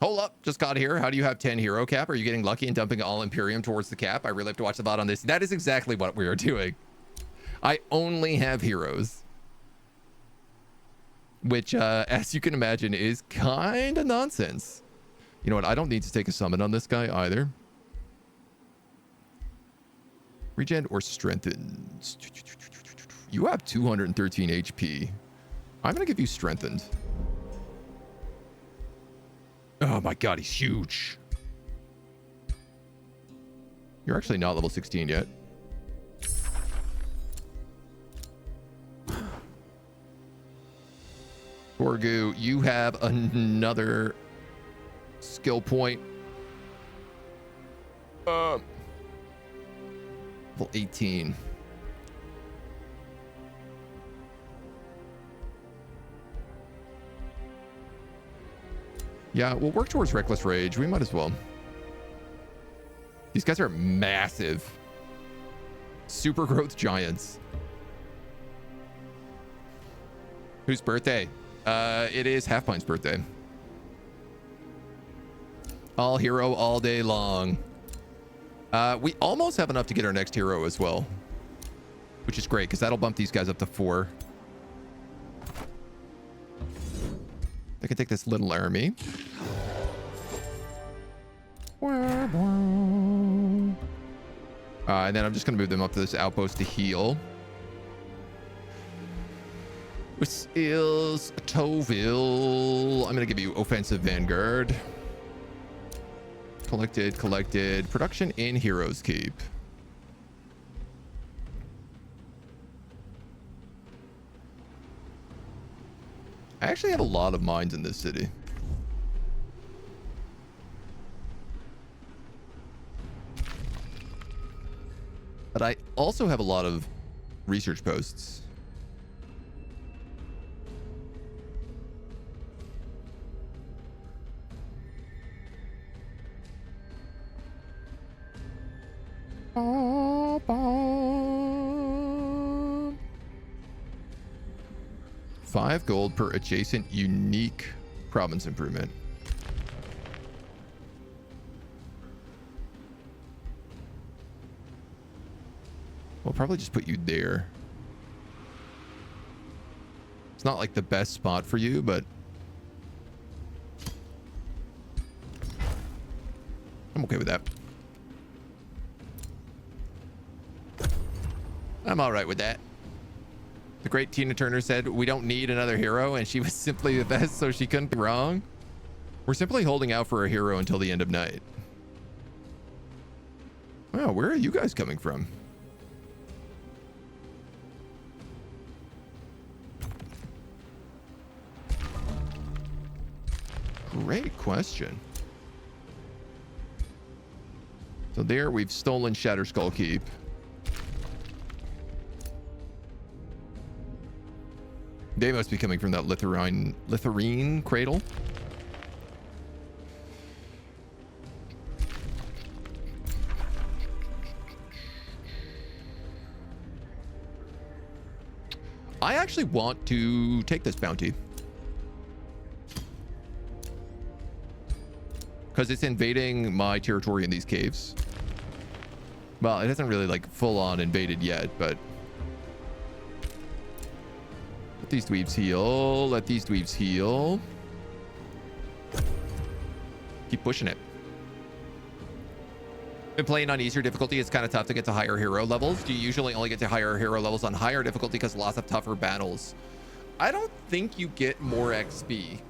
Hold up, just got here. How do you have 10 hero cap? Are you getting lucky and dumping all Imperium towards the cap? I really have to watch the VOD on this. That is exactly what we are doing. I only have heroes. Which, as you can imagine, is kind of nonsense. You know what? I don't need to take a summon on this guy either. Regen or strengthened? You have 213 HP. I'm going to give you strengthened. Oh my god, he's huge. You're actually not level 16 yet. Gorgu, you have another skill point. Level 18. Yeah, we'll work towards Reckless Rage. We might as well. These guys are massive. Super growth giants. Whose birthday? It is Halfpine's birthday. All hero all day long. We almost have enough to get our next hero as well. Which is great, because that'll bump these guys up to 4. I can take this little army. And then I'm just going to move them up to this outpost to heal. Which is Toville. I'm going to give you Offensive Vanguard. Collected. Production in Heroes Keep. I actually have a lot of mines in this city. But I also have a lot of research posts. $5 gold per adjacent unique province improvement. We'll probably just put you there. It's not like the best spot for you, but I'm okay with that. I'm all right with that. The great Tina Turner said, "We don't need another hero," and she was simply the best, so she couldn't be wrong. We're simply holding out for a hero until the end of night. Wow, where are you guys coming from? Great question. So there, we've stolen Shatterskull Keep. They must be coming from that Litharine cradle. I actually want to take this bounty. Because it's invading my territory in these caves. Well, it hasn't really like full on invaded yet, but let these dweebs heal. Let these dweebs heal. Keep pushing it. Been playing on easier difficulty. It's kind of tough to get to higher hero levels. Do you usually only get to higher hero levels on higher difficulty because lots of tougher battles? I don't think you get more XP.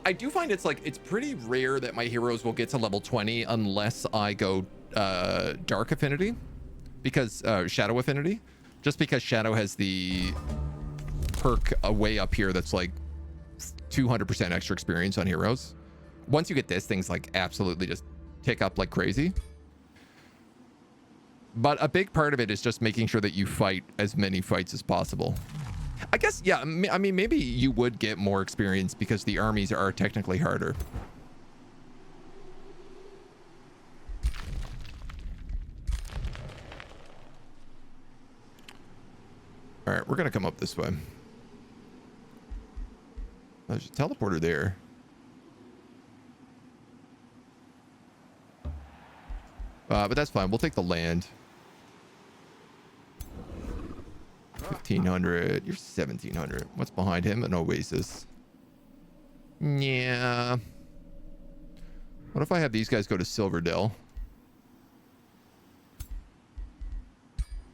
I do find it's pretty rare that my heroes will get to level 20 unless I go Dark Affinity, because Shadow Affinity, just because Shadow has the perk way up here that's like 200% extra experience on heroes. Once you get this, things like absolutely just tick up like crazy. But a big part of it is just making sure that you fight as many fights as possible. I guess, yeah, I mean, maybe you would get more experience because the armies are technically harder. All right, we're going to come up this way. There's a teleporter there. But that's fine. We'll take the land. 1,500. You're 1,700. What's behind him? An oasis. Yeah. What if I have these guys go to Silverdale?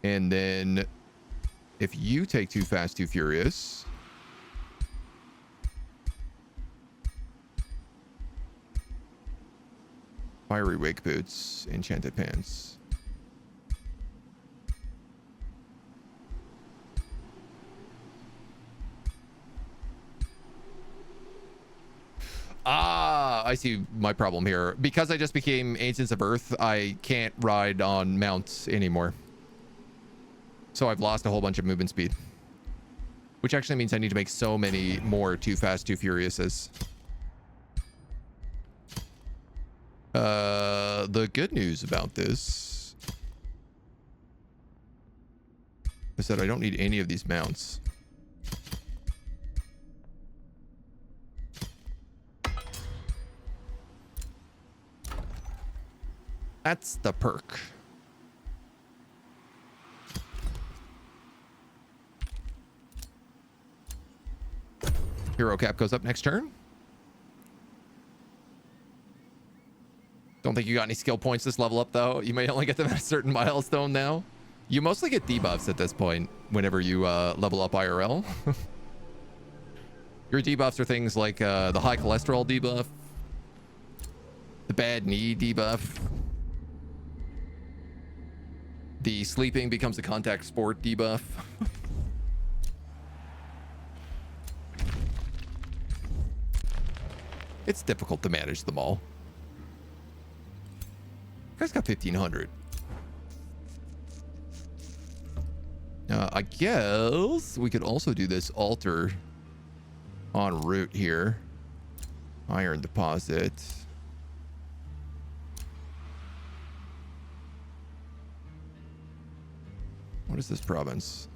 And then if you take Too Fast, Too Furious. Fiery Wake Boots. Enchanted Pants. Ah, I see my problem here. Because I just became Agents of Earth, I can't ride on mounts anymore. So I've lost a whole bunch of movement speed. Which actually means I need to make so many more Too Fast, Too Furiouses. The good news about this is that I don't need any of these mounts. That's the perk. Hero cap goes up next turn. Don't think you got any skill points this level up, though. You may only get them at a certain milestone now. You mostly get debuffs at this point whenever you level up IRL. Your debuffs are things like the high cholesterol debuff, the bad knee debuff, the sleeping becomes a contact sport debuff. It's difficult to manage them all. You guys got 1,500. I guess we could also do this altar en route here. Iron deposit. What is this province?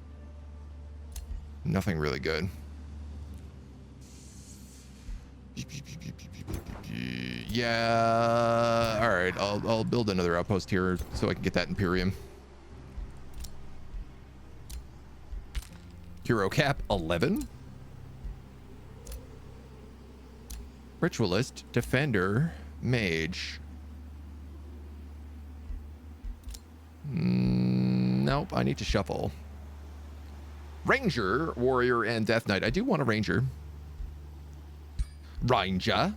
Nothing really good. Yeah. All right. I'll build another outpost here so I can get that Imperium. Hero cap 11. Ritualist, defender, mage. Nope. I need to shuffle. Ranger, warrior, and death knight. I do want a ranger. Ranger.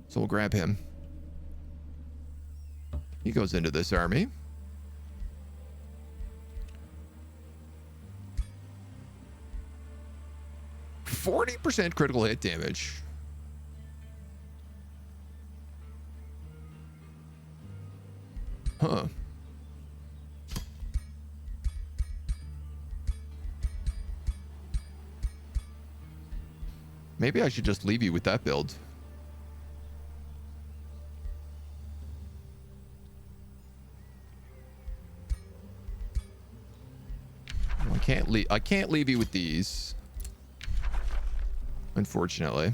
So we'll grab him. He goes into this army. %40 critical hit damage. Huh. Maybe I should just leave you with that build. I can't leave you with these. Unfortunately.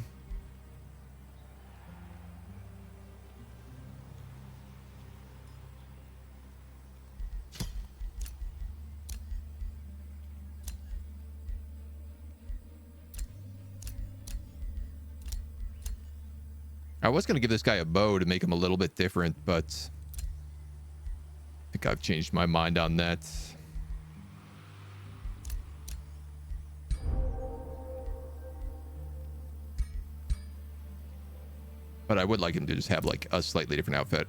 I was going to give this guy a bow to make him a little bit different, but I think I've changed my mind on that. But I would like him to just have like a slightly different outfit.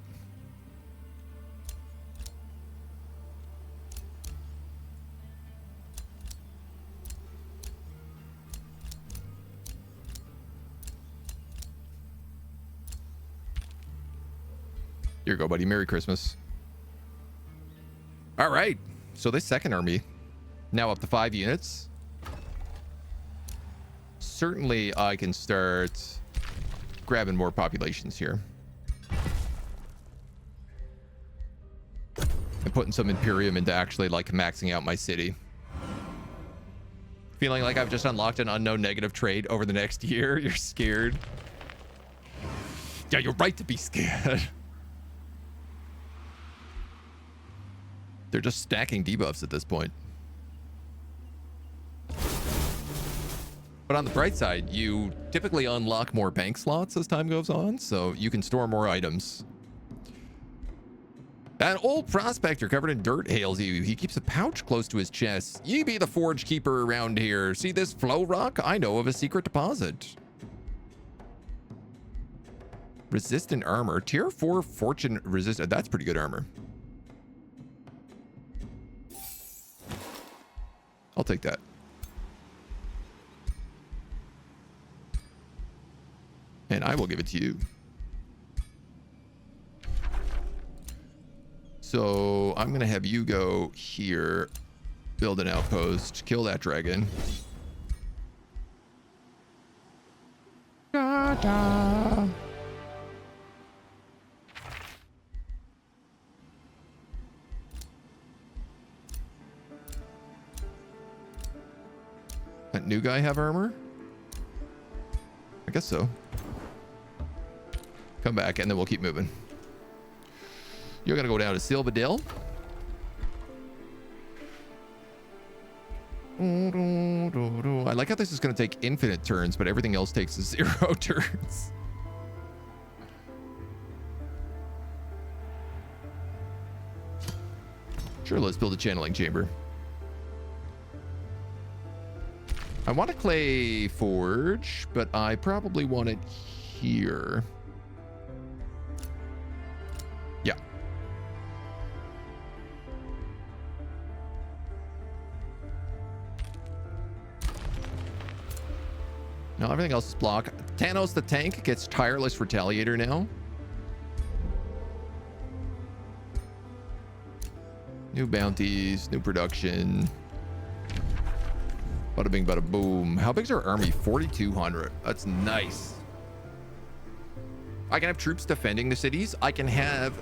Here you go, buddy. Merry Christmas. All right. So this second army, now up to 5 units. Certainly I can start grabbing more populations here. And putting some Imperium into actually like maxing out my city. Feeling like I've just unlocked an unknown negative trait over the next year. You're scared. Yeah, you're right to be scared. They're just stacking debuffs at this point. But on the bright side, you typically unlock more bank slots as time goes on, so you can store more items. An old prospector covered in dirt hails you. He keeps a pouch close to his chest. Ye be the forge keeper around here. See this flow rock? I know of a secret deposit. Resistant armor. Tier 4 fortune resistant. That's pretty good armor. I'll take that. And I will give it to you. So I'm going to have you go here, build an outpost, kill that dragon. Da-da. That new guy have armor? I guess so. Come back and then we'll keep moving. You're gonna go down to Silvadil. I like how this is gonna take infinite turns, but everything else takes 0 turns. Sure, let's build a channeling chamber. I want a clay forge, but I probably want it here. Yeah. Now everything else is blocked. Thanos the tank gets tireless retaliator now. New bounties, new production. Bada bing, bada boom. How big's our army? 4,200. That's nice. I can have troops defending the cities. I can have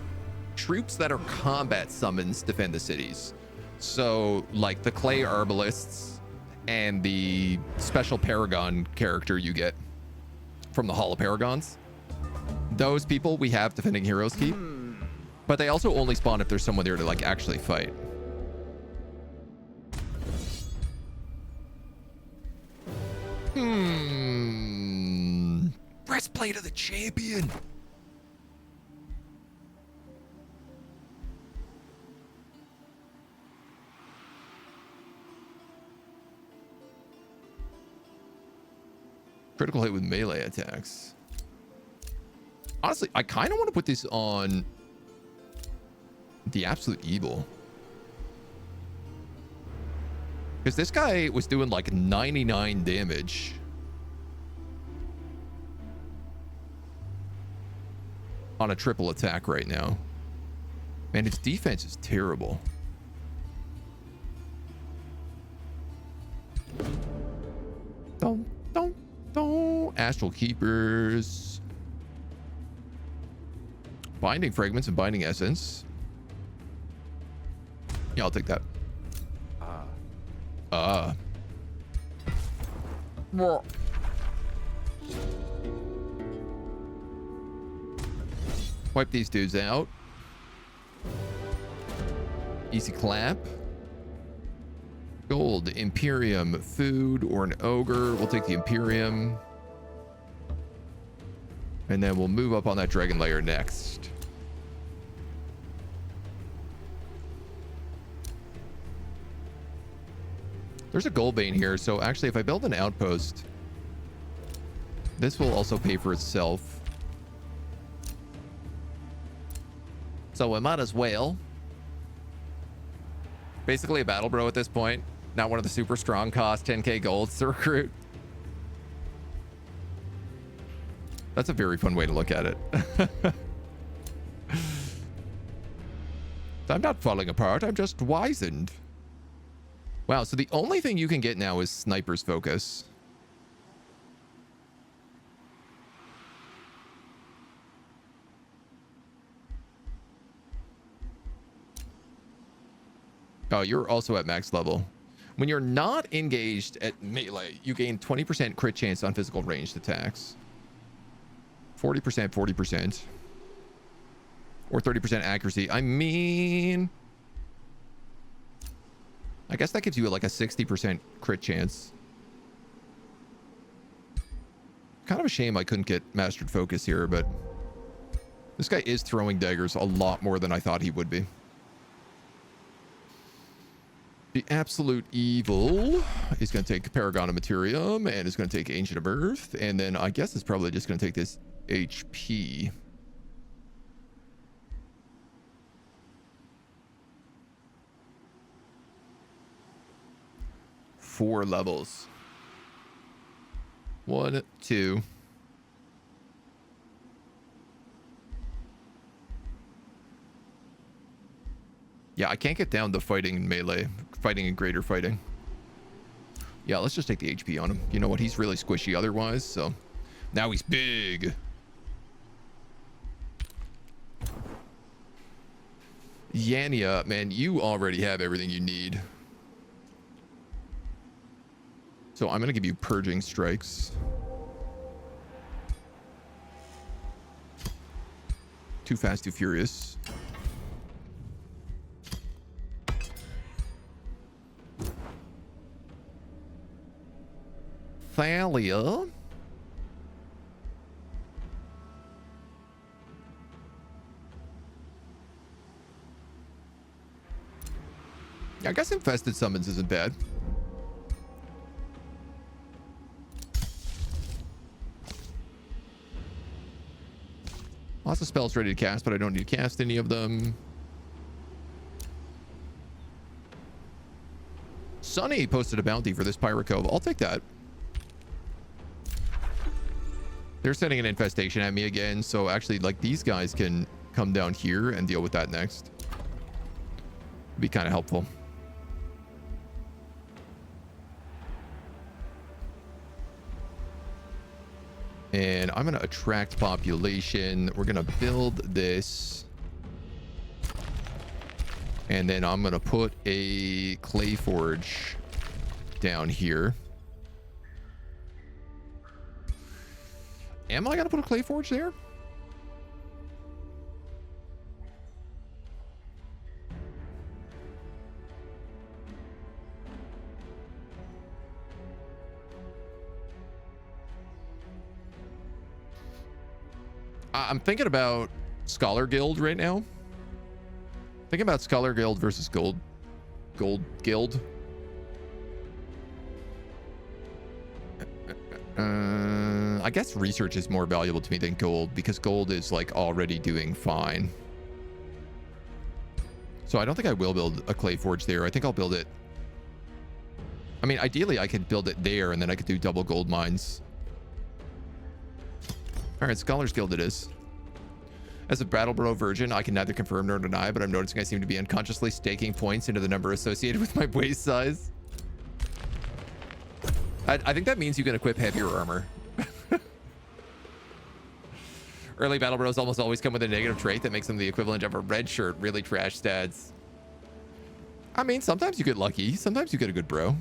troops that are combat summons defend the cities. So like the clay arbalists and the special paragon character you get from the Hall of Paragons, those people we have defending Heroes Keep, but they also only spawn if there's someone there to like actually fight. Breastplate of the champion. Critical hit with melee attacks. Honestly, I kind of want to put this on the absolute evil. Because this guy was doing like 99 damage. On a triple attack right now. Man, his defense is terrible. Don't. Astral Keepers. Binding Fragments and Binding Essence. Yeah, I'll take that. Wipe these dudes out. Easy clap. Gold, Imperium, food, or an ogre. We'll take the Imperium. And then we'll move up on that dragon layer next. There's a gold vein here, so actually if I build an outpost, this will also pay for itself. So we might as well. Basically a battle bro at this point. Not one of the super strong cost 10k golds to recruit. That's a very fun way to look at it. I'm not falling apart, I'm just wizened. Wow, so the only thing you can get now is Sniper's Focus. Oh, you're also at max level. When you're not engaged at melee, you gain 20% crit chance on physical ranged attacks. 40%, 40%. Or 30% accuracy. I mean, I guess that gives you like a 60% crit chance. Kind of a shame I couldn't get Mastered Focus here, but this guy is throwing daggers a lot more than I thought he would be. The absolute evil is going to take Paragon of Materium and is going to take Ancient of Earth. And then I guess it's probably just going to take this HP. Four levels. 1, 2. Yeah, I can't get down to fighting in melee, fighting in greater fighting. Yeah, let's just take the HP on him. You know what? He's really squishy otherwise, so now he's big. Yania, man, you already have everything you need. So I'm going to give you Purging Strikes. Too Fast, Too Furious. Thalia. I guess Infested Summons isn't bad. Lots of spells ready to cast, but I don't need to cast any of them. Sunny posted a bounty for this Pirate Cove. I'll take that. They're sending an infestation at me again, so actually, like, these guys can come down here and deal with that next. Be kind of helpful. And I'm going to attract population. We're going to build this And then I'm going to put a clay forge down here. Am I going to put a clay forge there? I'm thinking about Scholar Guild right now. Thinking about Scholar Guild versus Gold Guild. I guess research is more valuable to me than gold because gold is like already doing fine. So I don't think I will build a clay forge there. I think I'll build it. I mean, ideally I could build it there and then I could do double gold mines. All right, Scholars Guild it is. As a Brattleboro virgin, I can neither confirm nor deny, but I'm noticing I seem to be unconsciously staking points into the number associated with my waist size. I think that means you can equip heavier armor. Early Battlebros almost always come with a negative trait that makes them the equivalent of a red shirt. Really trash stats. I mean, sometimes you get lucky. Sometimes you get a good bro.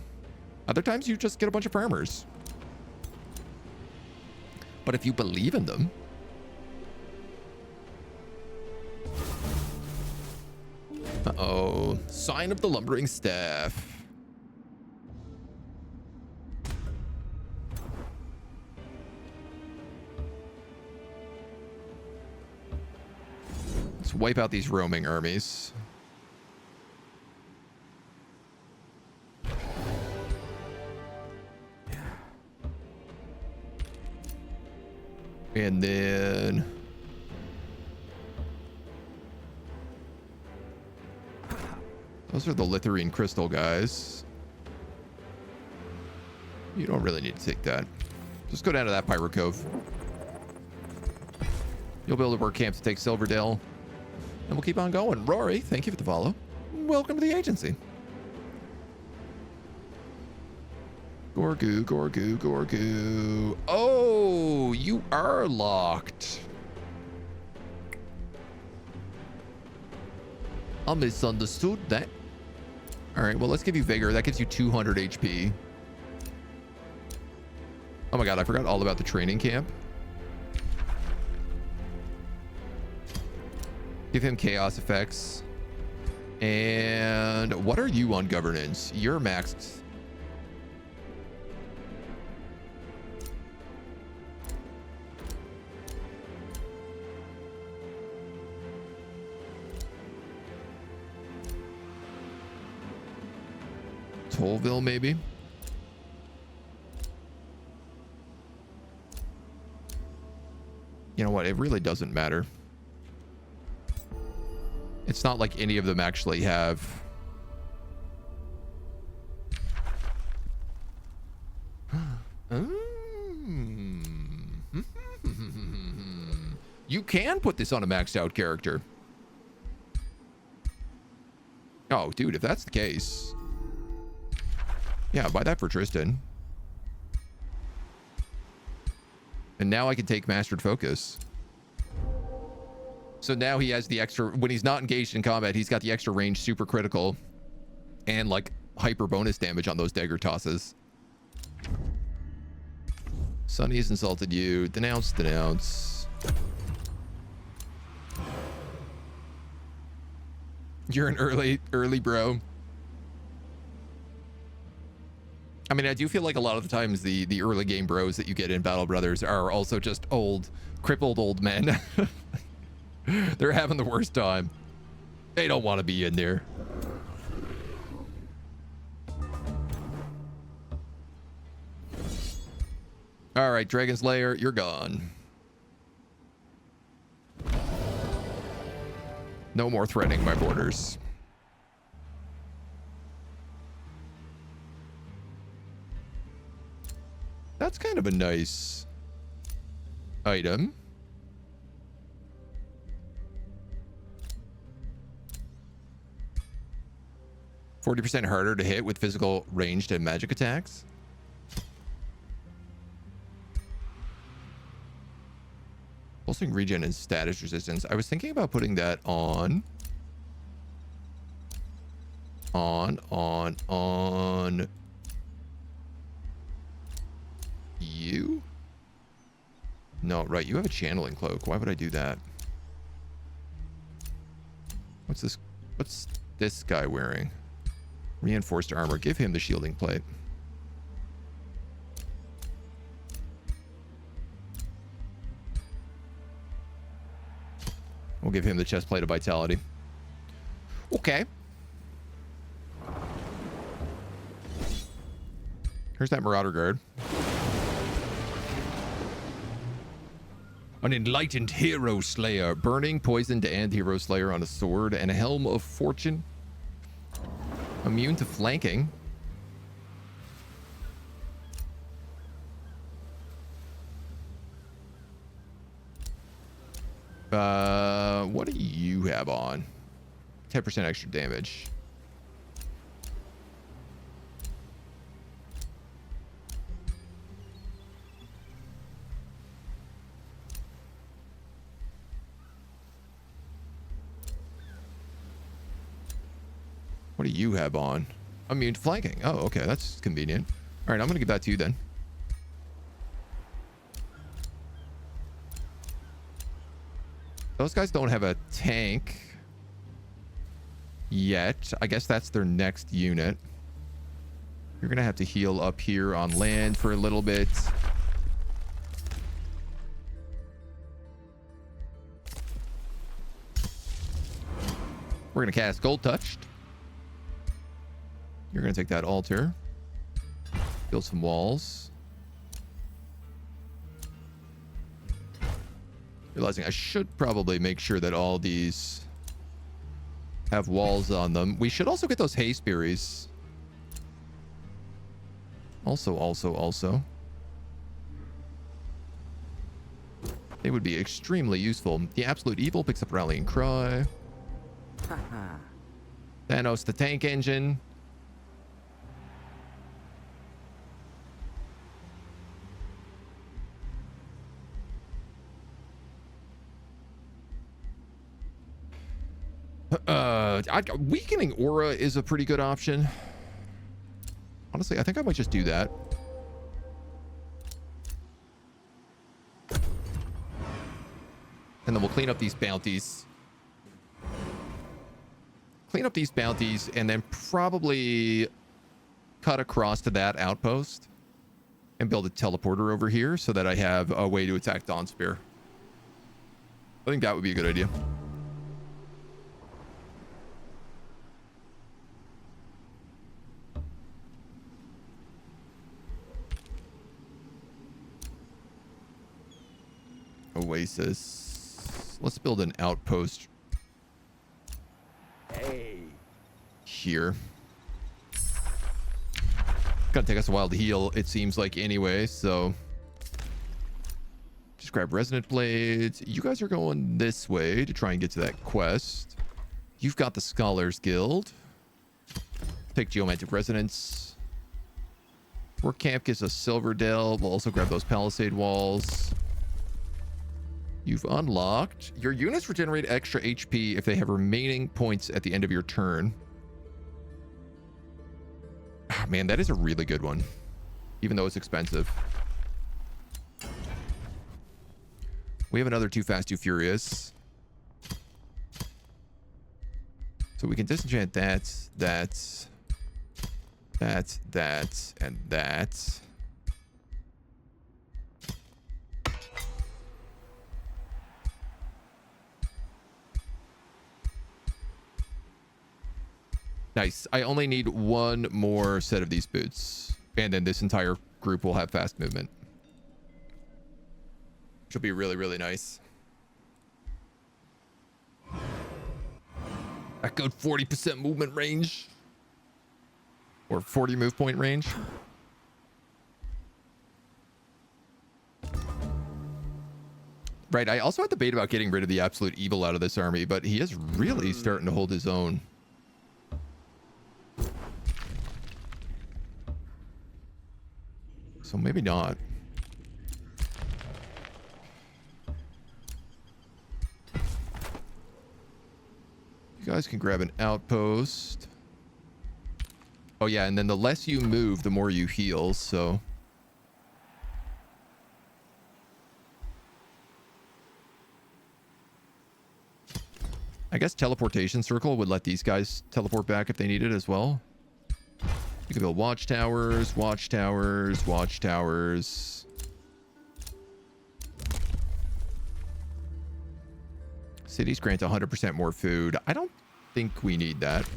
Other times you just get a bunch of farmers. But if you believe in them... Uh-oh. Sign of the Lumbering Staff. Let's wipe out these roaming armies. And then... those are the Litherine Crystal guys. You don't really need to take that. Just go down to that Pyro Cove. You'll be able to work camp to take Silverdale. And we'll keep on going. Rory, thank you for the follow. Welcome to the agency. Gorgu, Gorgu, Gorgu. Oh, you are locked. I misunderstood that. All right, well, let's give you Vigor. That gives you 200 HP. Oh my god, I forgot all about the training camp. Give him chaos effects. And what are you on governance? You're maxed. Tollville, maybe? You know what? It really doesn't matter. It's not like any of them actually have... You can put this on a maxed out character. Oh, dude, if that's the case... yeah, buy that for Tristan. And now I can take Mastered Focus. So now he has the extra... when he's not engaged in combat, he's got the extra range, super critical, and like hyper bonus damage on those dagger tosses. Sunny's insulted you. Denounce, denounce. You're an early bro. I mean, I do feel like a lot of the times the early game bros that you get in Battle Brothers are also just old, crippled old men. They're having the worst time. They don't want to be in there. All right, Dragon's Lair, you're gone. No more threatening my borders. That's kind of a nice item. %40 harder to hit with physical ranged and magic attacks. Pulsing regen and status resistance. I was thinking about putting that on On. You? No, right. You have a channeling cloak. Why would I do that? What's this? What's this guy wearing? Reinforced armor. Give him the shielding plate. We'll give him the chest plate of vitality. Okay. Here's that Marauder Guard. An enlightened hero slayer. Burning, poisoned, and hero slayer on a sword and a helm of fortune. Immune to flanking. What do you have on? 10% extra damage. What do you have on? Immune to flanking. Oh, okay. That's convenient. All right, I'm going to give that to you then. Those guys don't have a tank yet. I guess that's their next unit. You're going to have to heal up here on land for a little bit. We're going to cast Gold Touched. You're going to take that altar. Build some walls. Realizing I should probably make sure that all these have walls on them. We should also get those haste berries. Also. They would be extremely useful. The Absolute Evil picks up Rallying Cry. Thanos the Tank Engine. Weakening Aura is a pretty good option. Honestly, I think I might just do that. And then we'll clean up these bounties. And then probably cut across to that outpost and build a teleporter over here so that I have a way to attack Dawn Spear. I think that would be a good idea. Oasis. Let's build an outpost. Here. Gonna take us a while to heal, it seems like, anyway, so just grab resonant blades. You guys are going this way to try and get to that quest. You've got the Scholars Guild. Take Geomantic Resonance. Work Camp gives us Silver Delve. We'll also grab those Palisade Walls. You've unlocked. Your units regenerate extra HP if they have remaining points at the end of your turn. Oh, man, that is a really good one. Even though it's expensive. We have another Too Fast, Too Furious. So we can disenchant that, and that. Nice. I only need one more set of these boots. And then this entire group will have fast movement. Which will be really, really nice. A good 40% movement range. Or 40 move point range. Right, I also had to debate about getting rid of the Absolute Evil out of this army, but he is really starting to hold his own. So maybe not. You guys can grab an outpost. Oh yeah, and then the less you move, the more you heal, so... I guess teleportation circle would let these guys teleport back if they need it as well. You can build watchtowers, watchtowers, watchtowers. Cities grant 100% more food. I don't think we need that.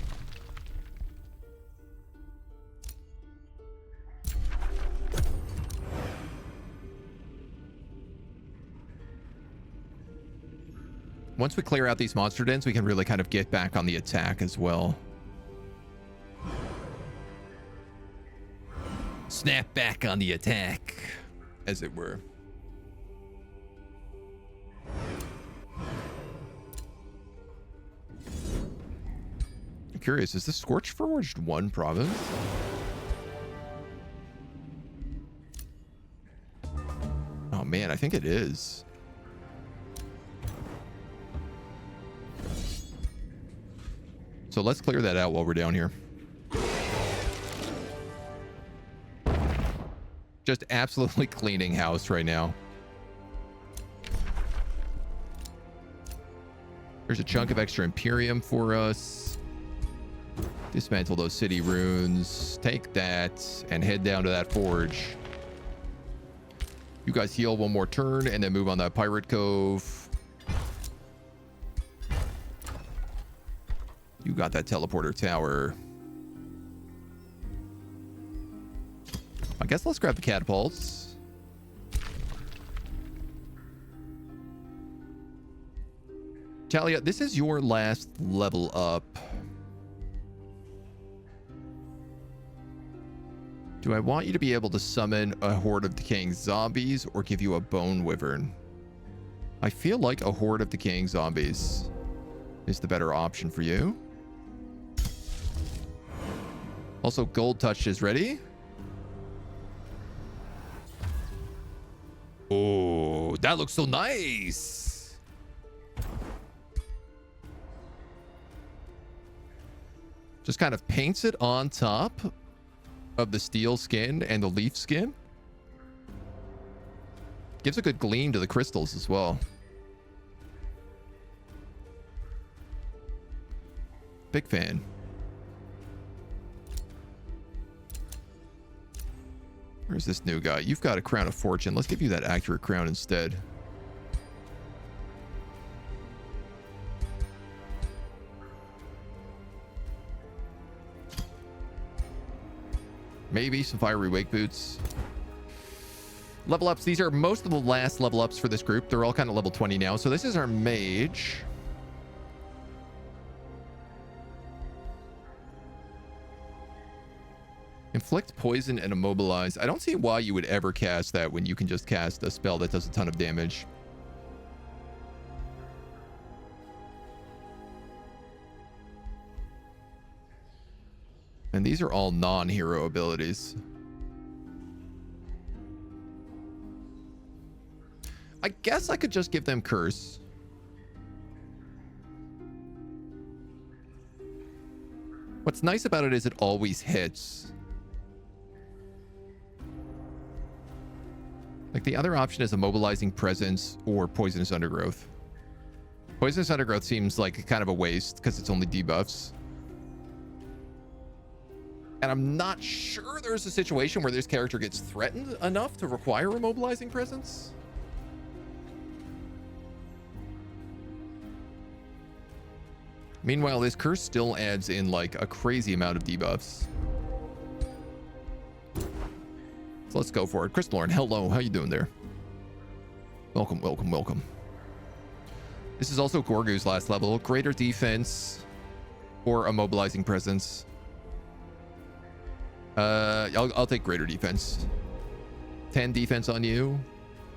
Once we clear out these monster dens, we can really kind of get back on the attack as well. Snap back on the attack, as it were. I'm curious, is this Scorchforged one province? Oh man, I think it is. So let's clear that out while we're down here. Just absolutely cleaning house right now. There's a chunk of extra Imperium for us. Dismantle those city runes. Take that and head down to that forge. You guys heal one more turn and then move on that Pirate Cove. You got that teleporter tower. I guess let's grab the catapults. Talia, this is your last level up. Do I want you to be able to summon a horde of decaying zombies or give you a bone wyvern? I feel like a horde of decaying zombies is the better option for you. Also, Gold Touch is ready. Oh, that looks so nice. Just kind of paints it on top of the steel skin and the leaf skin. Gives a good gleam to the crystals as well. Big fan. Where's this new guy? You've got a crown of fortune. Let's give you that accurate crown instead. Maybe some fiery wake boots. Level ups. These are most of the last level ups for this group. They're all kind of level 20 now. So this is our mage. Inflict poison and immobilize. I don't see why you would ever cast that when you can just cast a spell that does a ton of damage. And these are all non-hero abilities. I guess I could just give them curse. What's nice about it is it always hits. Like the other option is immobilizing presence or poisonous undergrowth. Poisonous undergrowth seems like kind of a waste because it's only debuffs. And I'm not sure there's a situation where this character gets threatened enough to require immobilizing presence. Meanwhile, this curse still adds in like a crazy amount of debuffs. So let's go for it. Crystalorn, hello. How you doing there? Welcome, welcome, welcome. This is also Gorgu's last level. Greater defense or immobilizing presence. I'll take greater defense. 10 defense on you.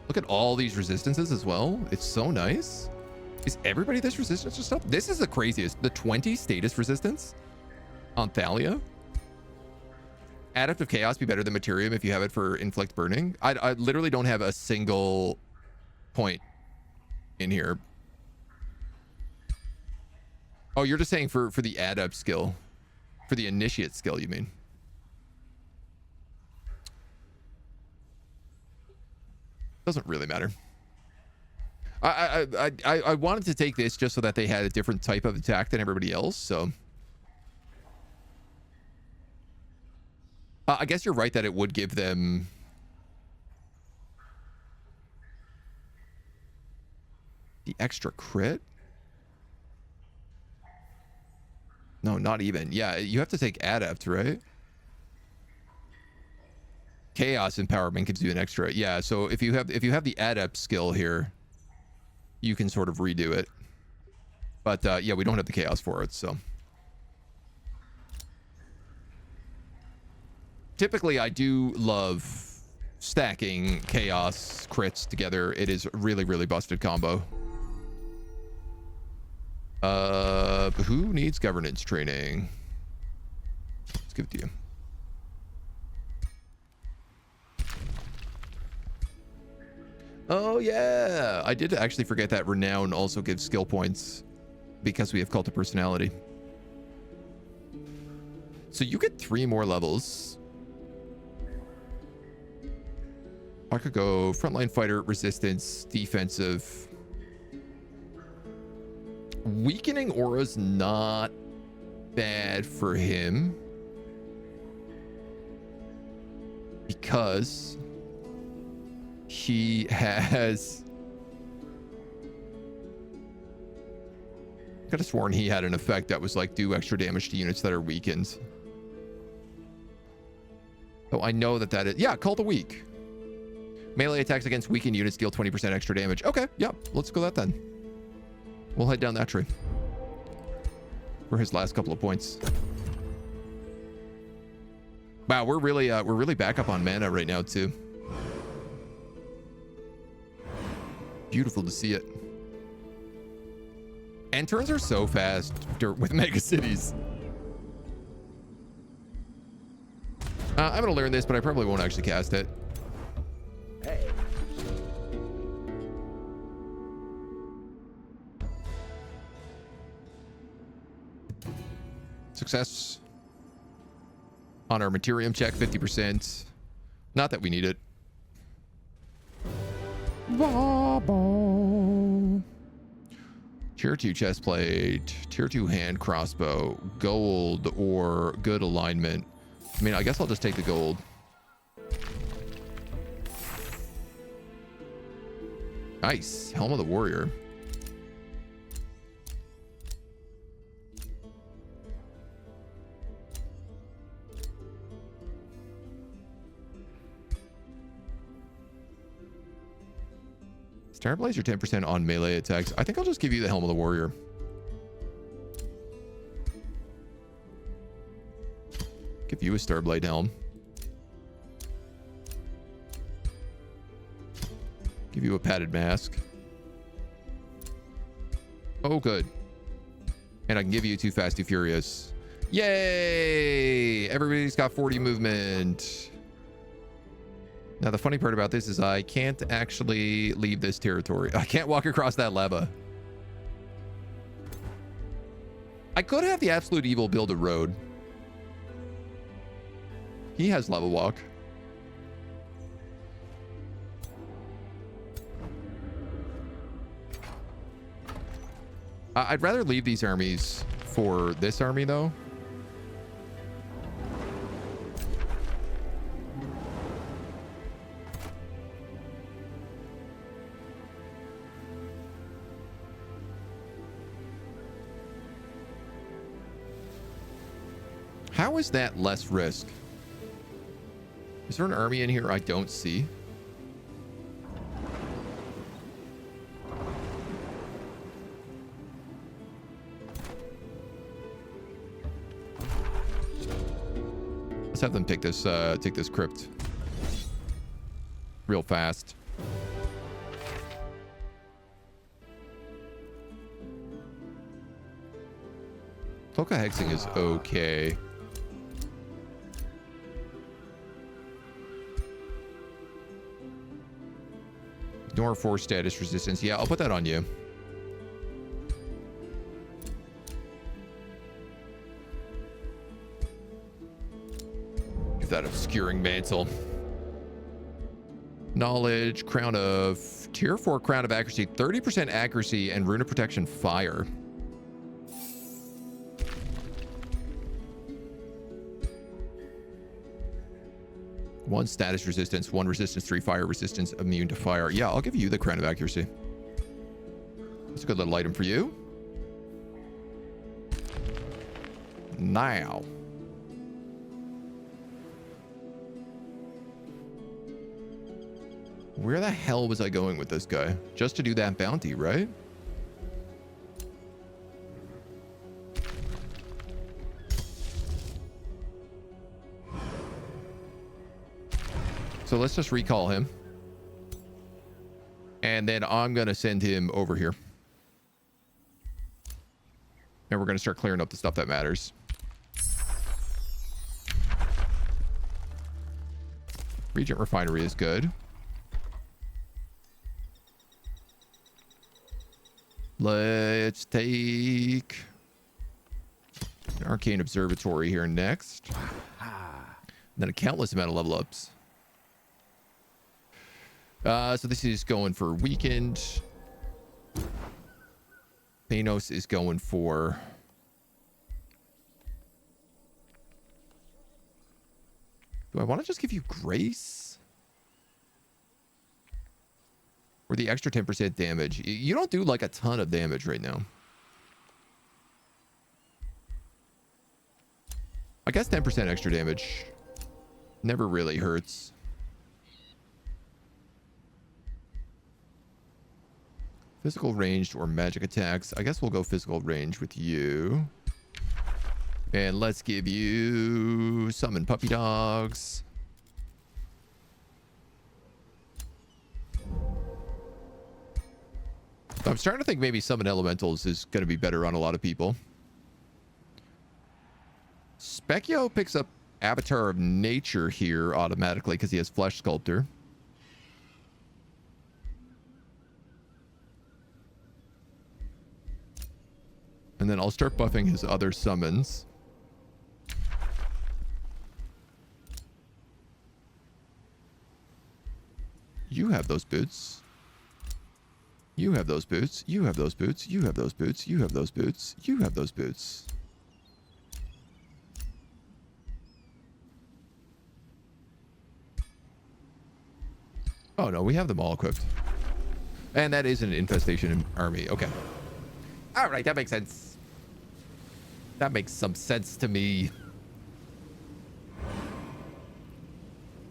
Look at all these resistances as well. It's so nice. Is everybody this resistant to stuff? This is the craziest. The 20 status resistance on Thalia. Adaptive Chaos be better than Materium if you have it for Inflict Burning. I literally don't have a single point in here. Oh, you're just saying for the Adept skill. For the Initiate skill, you mean? Doesn't really matter. I wanted to take this just so that they had a different type of attack than everybody else, so... I guess you're right that it would give them... the extra crit? No, not even. Yeah, you have to take adept, right? Chaos empowerment gives you an extra. Yeah, so if you have the adept skill here, you can sort of redo it. But yeah, we don't have the chaos for it, so. Typically, I do love stacking chaos crits together. It is a really, really busted combo. Who needs governance training? Let's give it to you. Oh yeah, I did actually forget that renown also gives skill points because we have cult of personality. So you get 3 more levels. I could go frontline fighter, resistance, defensive. Weakening aura's not bad for him because he has... I could have sworn he had an effect that was like do extra damage to units that are weakened. So I know that that is... Yeah, Call the Weak. Melee attacks against weakened units deal 20% extra damage. Okay, yeah, let's go that then. We'll head down that tree for his last couple of points. Wow, we're really back up on mana right now too. Beautiful to see it. And turns are so fast with mega cities. I'm gonna learn this, but I probably won't actually cast it. Hey. Success on our Materium check, 50%. Not that we need it. Tier 2 chestplate, Tier 2 hand crossbow, gold, or good alignment. I mean, I guess I'll just take the gold. Nice. Helm of the Warrior. Starblaze or 10% on melee attacks. I think I'll just give you the Helm of the Warrior. Give you a Starblade helm. Give you a padded mask. Oh, good. And I can give you 2 Fast 2 Furious. Yay! Everybody's got 40 movement. Now, the funny part about this is I can't actually leave this territory. I can't walk across that lava. I could have the Absolute Evil build a road. He has lava walk. I'd rather leave these armies for this army, though. How is that less risk? Is there an army in here I don't see? Let's have them take this crypt real fast. Cloak of Hexing is okay. Ignore force status resistance. Yeah, I'll put that on you. Give that obscuring mantle. Knowledge, crown of tier 4 crown of accuracy, 30% accuracy, and rune of protection fire. One status resistance, one resistance, 3 fire resistance, immune to fire. Yeah, I'll give you the crown of accuracy. That's a good little item for you. Now. Where the hell was I going with this guy? Just to do that bounty, right? So let's just recall him. And then I'm going to send him over here. And we're going to start clearing up the stuff that matters. Regent Refinery is good. Let's take an Arcane Observatory here next. Then a countless amount of level ups. So this is going for weakened. Thanos is going for... Do I want to just give you Grace? Or the extra 10% damage? You don't do like a ton of damage right now. I guess 10% extra damage never really hurts. Physical ranged or magic attacks. I guess we'll go physical range with you. And let's give you summon puppy dogs. I'm starting to think maybe summon elementals is going to be better on a lot of people. Specchio picks up Avatar of Nature here automatically because he has Flesh Sculptor. And then I'll start buffing his other summons. You have those boots. You have those boots. You have those boots. You have those boots. You have those boots. You have those boots. Oh no, we have them all equipped. And that is an infestation army. Okay. All right, that makes sense. That makes some sense to me.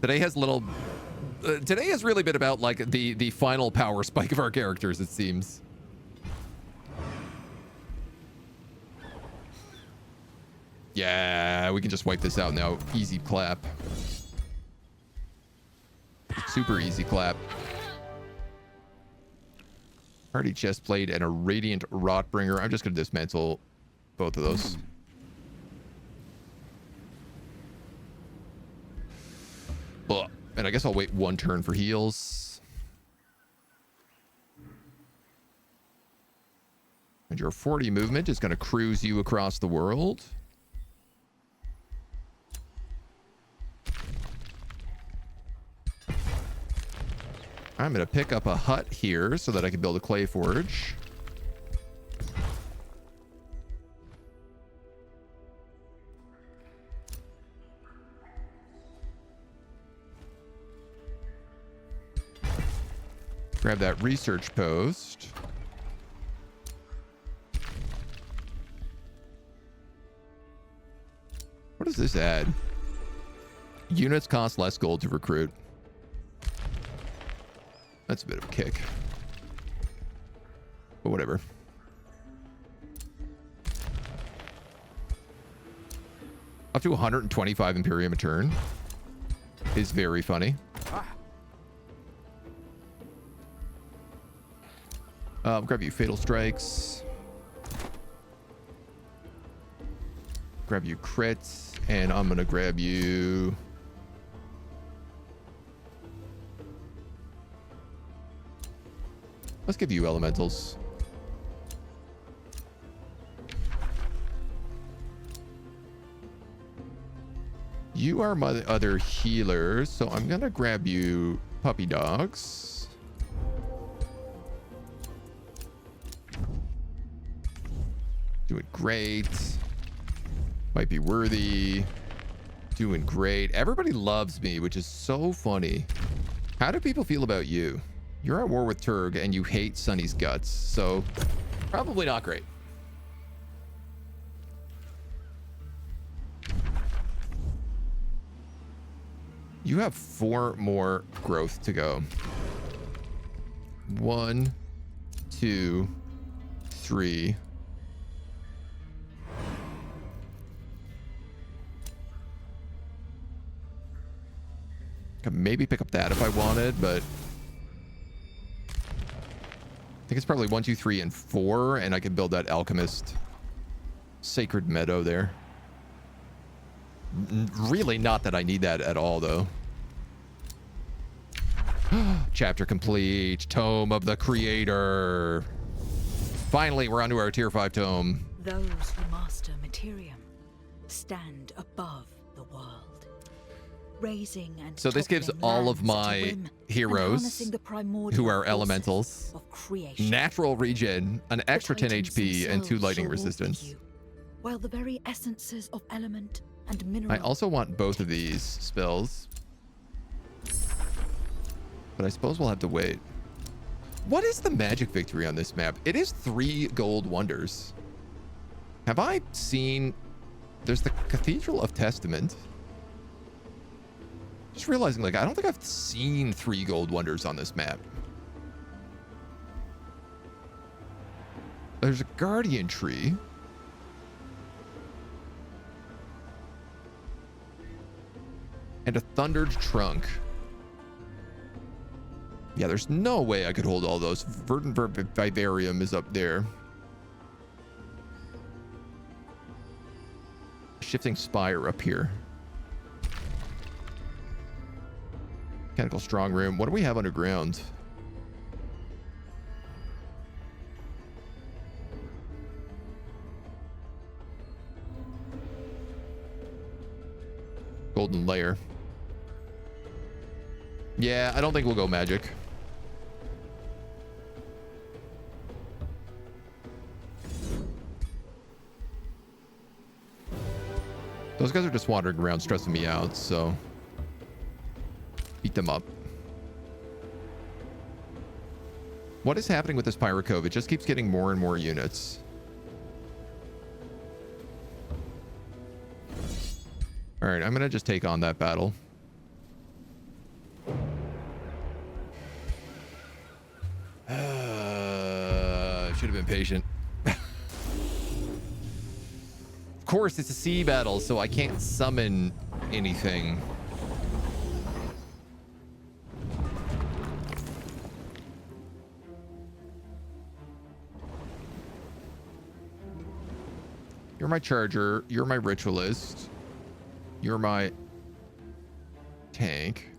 Today has little... today has really been about, like, the final power spike of our characters, it seems. Yeah, we can just wipe this out now. Easy clap. Super easy clap. Hardy Chestplate and a Radiant Rotbringer. I'm just going to dismantle both of those. Ugh. And I guess I'll wait one turn for heals. And your 40 movement is going to cruise you across the world. I'm going to pick up a hut here so that I can build a clay forge. Grab that research post. What does this add? Units cost less gold to recruit. That's a bit of a kick. But whatever. Up to 125 Imperium a turn is very funny. Grab you Fatal Strikes. Grab you crits. And I'm going to grab you... Let's give you elementals. You are my other healer, so I'm going to grab you Puppy dogs. Doing great. Might be worthy. Doing great. Everybody loves me, which is so funny. How do people feel about you? You're at war with Turg and you hate Sunny's guts, so probably not great. You have 4 more growth to go. 1, 2, 3. Could maybe pick up that if I wanted, but I think it's probably 1, 2, 3, and 4, and I can build that alchemist sacred meadow there. Really not that I need that at all, though. Chapter complete. Tome of the Creator. Finally, we're onto our tier 5 tome. Those who master materium stand above the world, raising and so this gives all of my heroes who are elementals natural regen, an extra 10 HP, and 2 lightning resistance. While the very essences of element and mineral. I also want both of these spells, but I suppose we'll have to wait. What is the magic victory on this map? It is 3 gold wonders. Have I seen... There's the Cathedral of Testament. Just realizing, like, I don't think I've seen 3 gold wonders on this map. There's a Guardian Tree. And a Thundered Trunk. Yeah, there's no way I could hold all those. Verdant Vivarium is up there. Shifting Spire up here. Mechanical Strong Room. What do we have underground? Golden Layer. Yeah, I don't think we'll go magic. Those guys are just wandering around stressing me out, so beat them up. What is happening with this Pyro Cove? It just keeps getting more and more units. All right, I'm gonna just take on that battle. Should have been patient. Of course, it's a sea battle, so I can't summon anything. You're my charger. You're my ritualist. You're my tank.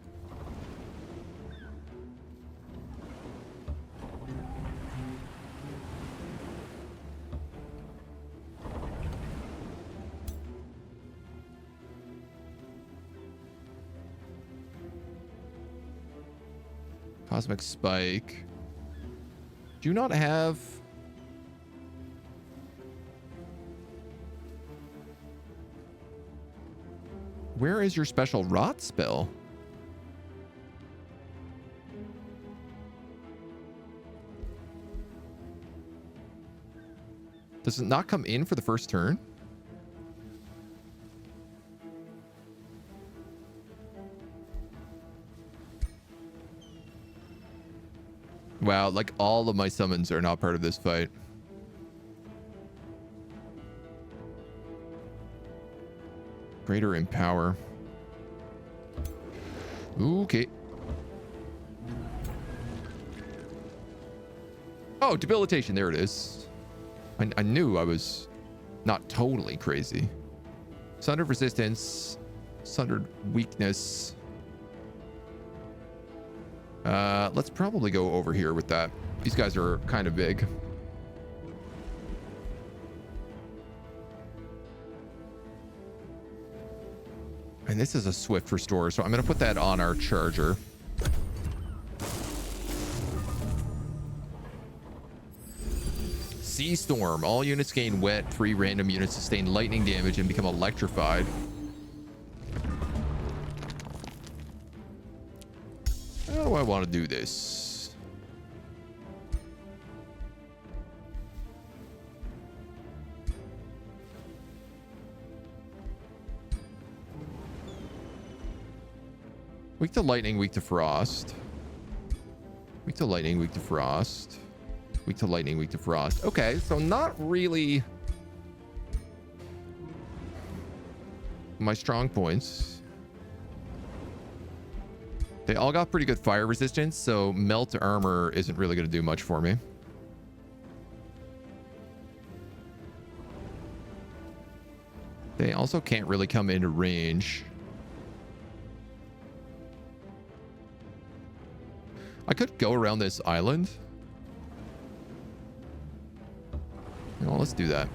Cosmic Spike. Do you not have... Where is your special rot spell? Does it not come in for the first turn? Wow, like all of my summons are not part of this fight. Greater Empower. Okay. Oh, Debilitation. There it is. I knew I was not totally crazy. Sundered Resistance. Sundered Weakness. Let's probably go over here with that. These guys are kind of big. And this is a swift restore, so I'm going to put that on our charger. Bee Storm. All units gain wet. 3 random units sustain lightning damage and become electrified. How do I want to do this? Weak to lightning, weak to frost. Weak to lightning, weak to frost. Weak to lightning, weak to frost. Okay, so not really my strong points. They all got pretty good fire resistance, so melt armor isn't really going to do much for me. They also can't really come into range. I could go around this island. Well, let's do that.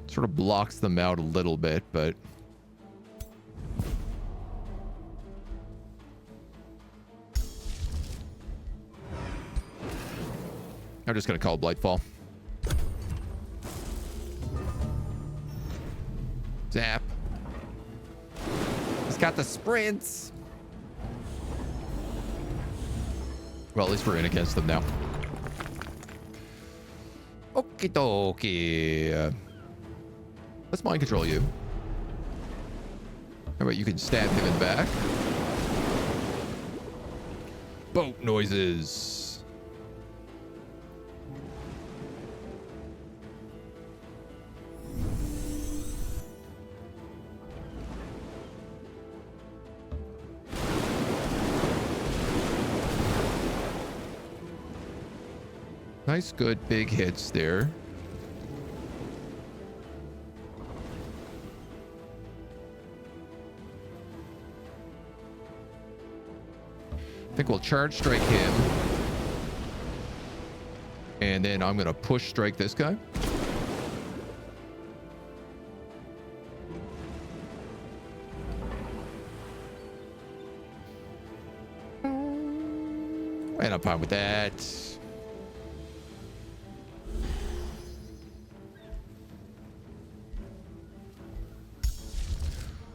Sort of blocks them out a little bit, but I'm just going to call Blightfall. Zap. He's got the sprints. Well, at least we're in against them now. Okie dokie. Let's mind control you. How about you can stab him in the back? Boat noises. Nice, good, big hits there. I think we'll charge strike him. And then I'm going to push strike this guy. And I'm fine with that.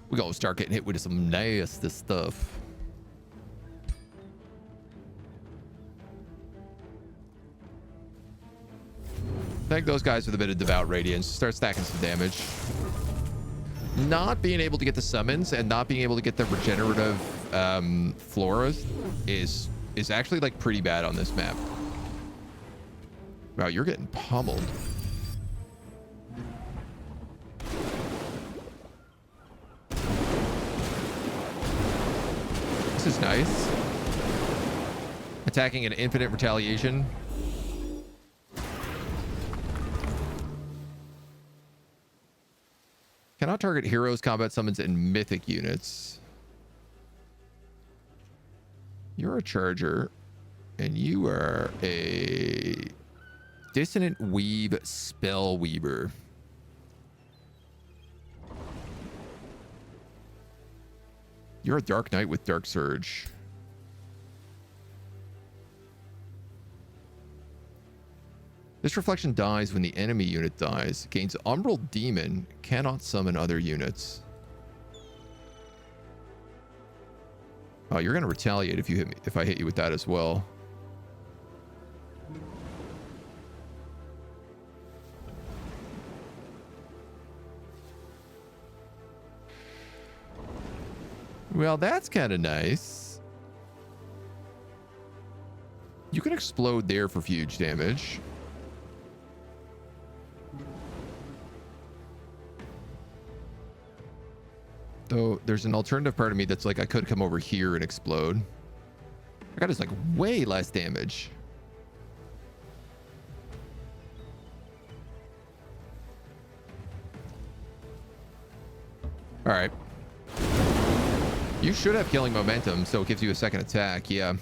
We're going to start getting hit with some nasty stuff. Thank those guys with a bit of devout radiance. Start stacking some damage. Not being able to get the summons and not being able to get the regenerative floras is actually like pretty bad on this map. Wow, you're getting pummeled. This is nice. Attacking an infinite retaliation. Cannot target heroes, combat summons, and mythic units. You're a charger, and you are a dissonant weave spell weaver. You're a dark knight with dark surge. This reflection dies when the enemy unit dies. Gains Umbral Demon. Cannot summon other units. Oh, you're going to retaliate if you hit me, if I hit you with that as well. Well, that's kind of nice. You can explode there for huge damage. Though there's an alternative part of me that's like, I could come over here and explode. I got is like way less damage. All right. You should have killing momentum, so it gives you a second attack. Yeah.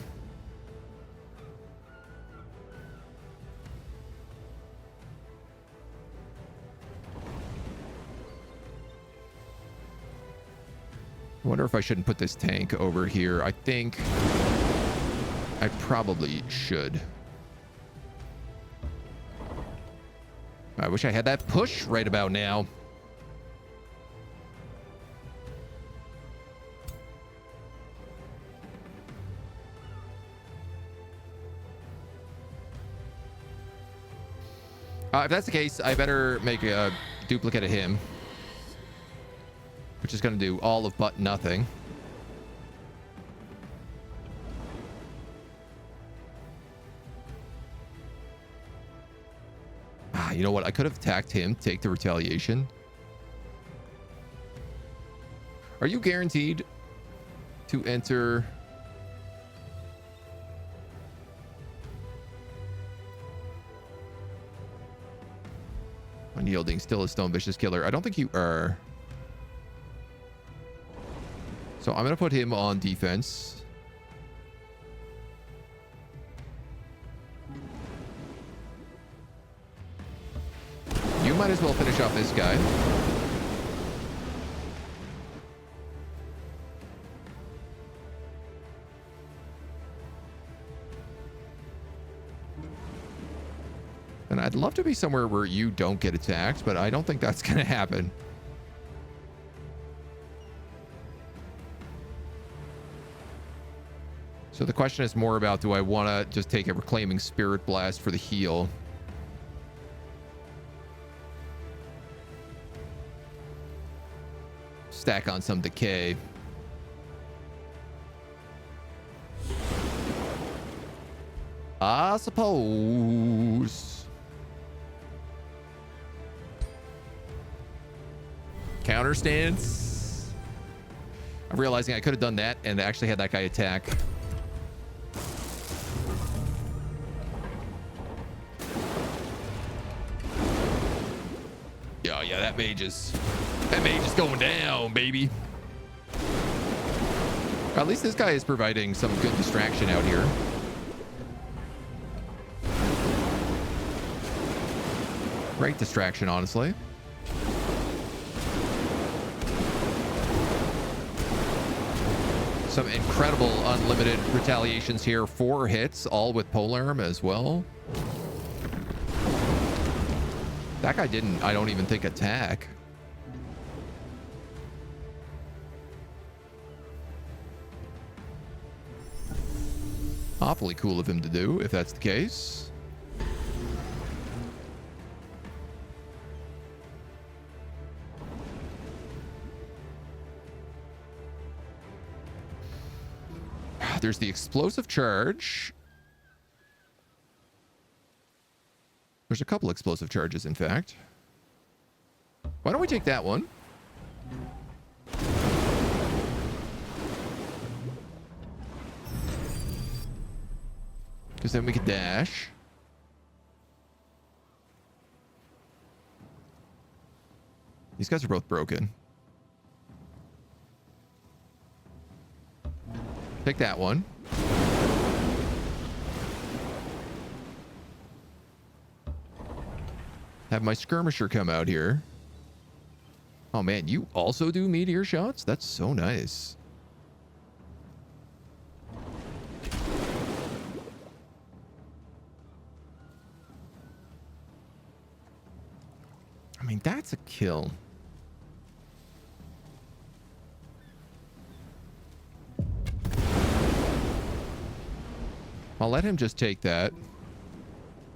I wonder if I shouldn't put this tank over here. I think I probably should. I wish I had that push right about now. If that's the case, I better make a duplicate of him, which is going to do all of but nothing. You know what? I could have attacked him, take the retaliation. Are you guaranteed to enter? Unyielding, still a stone vicious killer. I don't think you are. So I'm going to put him on defense. You might as well finish off this guy. And I'd love to be somewhere where you don't get attacked, but I don't think that's going to happen. So the question is more about, do I want to just take a Reclaiming Spirit Blast for the heal? Stack on some decay. I suppose. Counter stance. I'm realizing I could have done that and actually had that guy attack. Yeah, that mage is going down, baby. At least this guy is providing some good distraction out here. Great distraction, honestly. Some incredible unlimited retaliations here. 4 hits, all with polearm as well. That guy didn't, I don't even think, attack. Awfully cool of him to do, if that's the case. There's the explosive charge. There's a couple explosive charges, in fact. Why don't we take that one? Because then we could dash. These guys are both broken. Take that one. Have my skirmisher come out here. Oh man, you also do meteor shots? That's so nice. I mean, that's a kill. I'll let him just take that.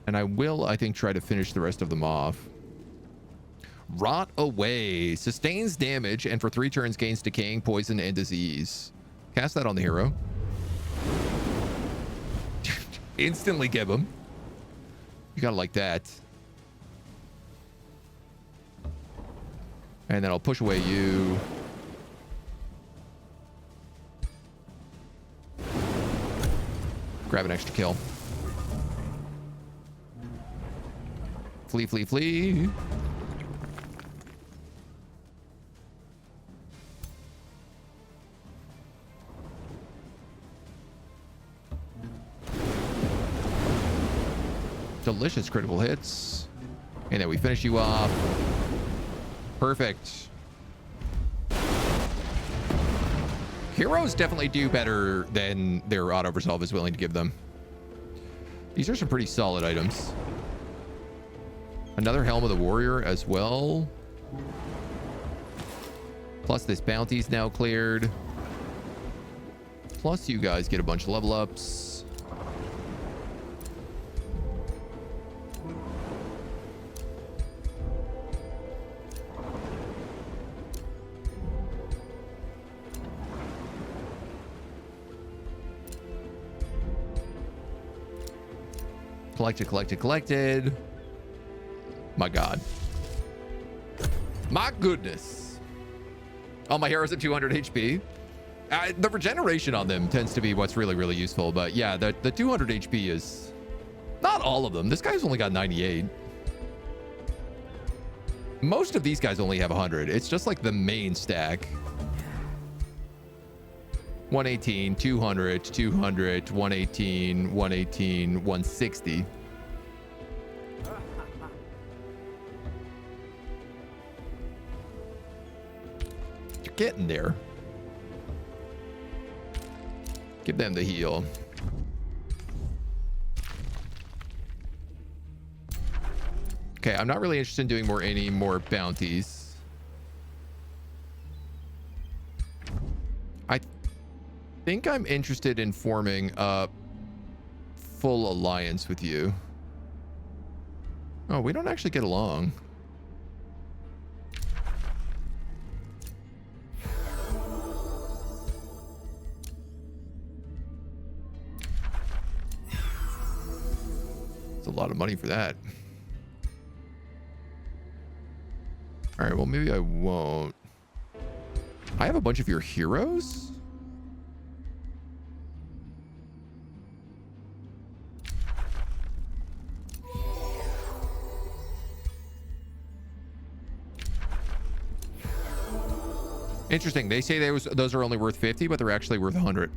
And I will, I think, try to finish the rest of them off. Rot away. Sustains damage and for 3 turns gains decaying, poison, and disease. Cast that on the hero. Instantly give him. You gotta like that. And then I'll push away you. Grab an extra kill. Flee, flee, flee. Delicious critical hits. And then we finish you off. Perfect. Heroes definitely do better than their auto resolve is willing to give them. These are some pretty solid items. Another Helm of the Warrior as well. Plus this bounty's now cleared. Plus you guys get a bunch of level ups. Collected. My God. My goodness. All my heroes at 200 HP. The regeneration on them tends to be what's really, really useful. But yeah, the 200 HP is not all of them. This guy's only got 98. Most of these guys only have 100. It's just like the main stack. 118, 200, 200, 118, 118, 160. You're getting there. Give them the heal. Okay, I'm not really interested in doing any more bounties. I think I'm interested in forming a full alliance with you. Oh, we don't actually get along. It's a lot of money for that. All right, well, maybe I won't. I have a bunch of your heroes? Interesting. They say those are only worth 50, but they're actually worth 100.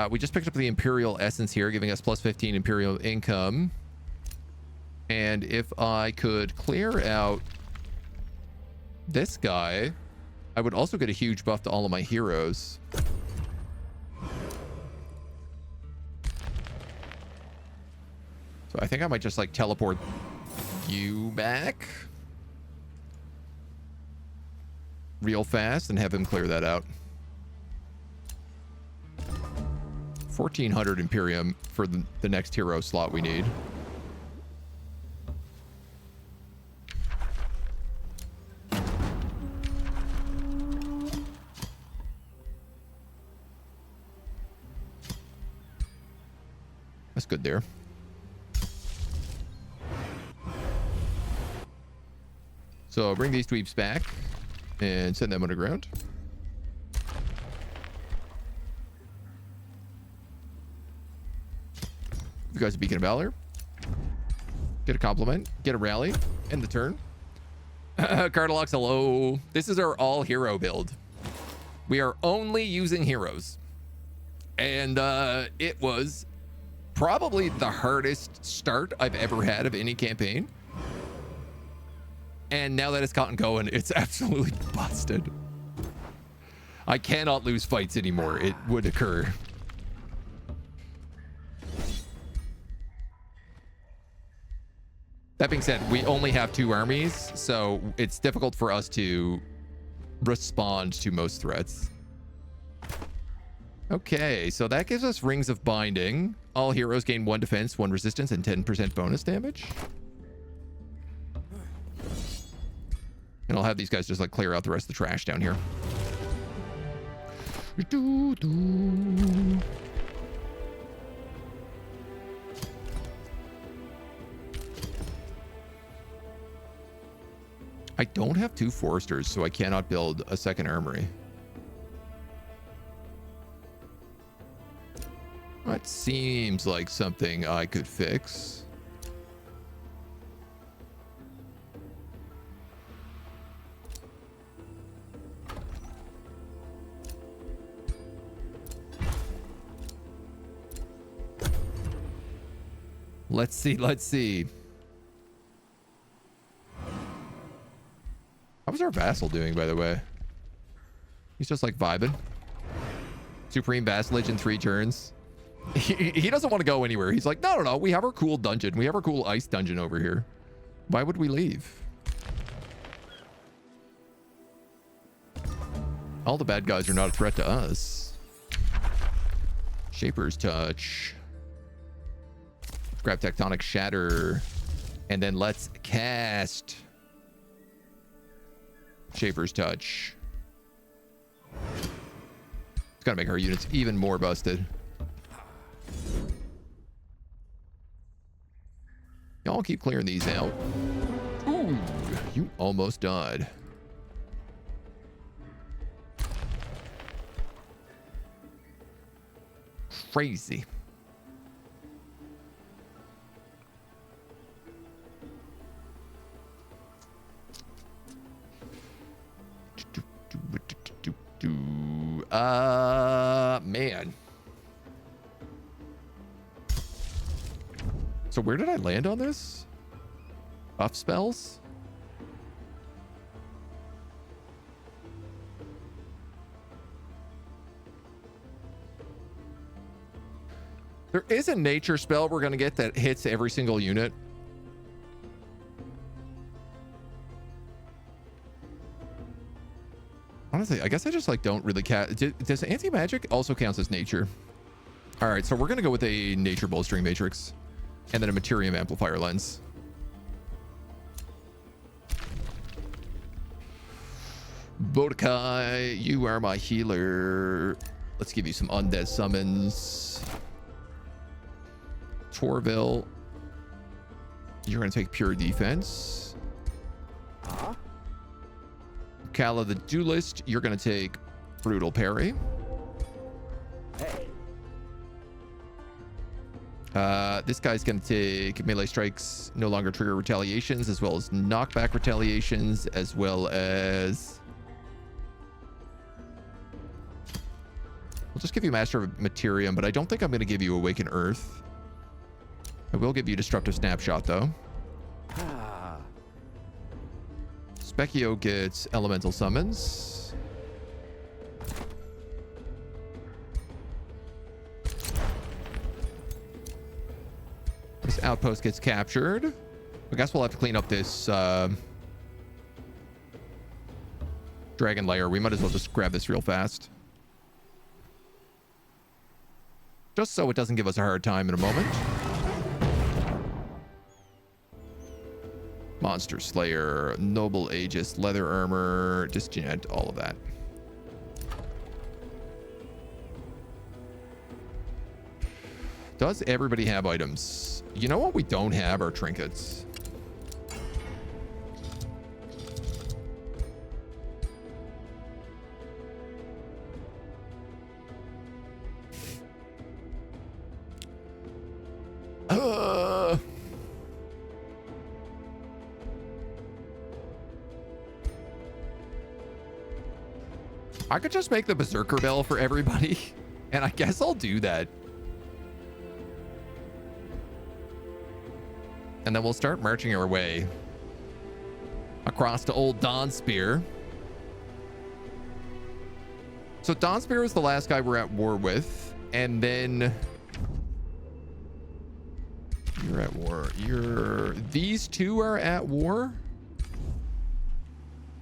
We just picked up the Imperial Essence here, giving us plus 15 Imperial income. And if I could clear out this guy, I would also get a huge buff to all of my heroes. So I think I might just like teleport you back real fast and have him clear that out. 1400 Imperium for the next hero slot we need. That's good there. So bring these dweebs back and send them underground. You guys a Beacon of Valor. Get a compliment. Get a rally. End the turn. Cardalox, hello. This is our all hero build. We are only using heroes. And it was probably the hardest start I've ever had of any campaign. And now that it's gotten going, it's absolutely busted. I cannot lose fights anymore. It would occur. That being said, we only have 2 armies, so it's difficult for us to respond to most threats. Okay, so that gives us Rings of Binding. All heroes gain 1 defense, 1 resistance, and 10% bonus damage. And I'll have these guys just like clear out the rest of the trash down here. I don't have 2 foresters, so I cannot build a second armory. That seems like something I could fix. Let's see. How's our vassal doing, by the way? He's just like vibing. Supreme vassalage in 3 turns. He doesn't want to go anywhere. He's like, no. We have our cool dungeon. We have our cool ice dungeon over here. Why would we leave? All the bad guys are not a threat to us. Shaper's Touch. Grab Tectonic Shatter. And then let's cast Shaper's Touch. It's gonna make our units even more busted. Y'all keep clearing these out. Ooh, you almost died. Crazy. Man. So where did I land on this? Buff spells? There is a nature spell we're going to get that hits every single unit. Honestly, I guess I just like don't really does anti-magic also counts as nature? All right, so we're going to go with a nature bolstering matrix and then a Materium amplifier lens. Bodokai, you are my healer. Let's give you some undead summons. Torville, you're going to take pure defense. Kala the Duelist, you're going to take brutal parry. Hey. This guy's going to take melee strikes, no longer trigger retaliations, as well as knockback retaliations, as well as... We'll just give you Master of Materium, but I don't think I'm going to give you Awaken Earth. I will give you Disruptive Snapshot, though. Specchio gets Elemental Summons. This outpost gets captured. I guess we'll have to clean up this dragon lair. We might as well just grab this real fast. Just so it doesn't give us a hard time in a moment. Monster Slayer, Noble Aegis, Leather Armor, Disgent, all of that. Does everybody have items? You know what we don't have are trinkets. I could just make the Berserker Bell for everybody, and I guess I'll do that. And then we'll start marching our way across to old Dawnspear. So Dawnspear is the last guy we're at war with, and then you're at war. These two are at war.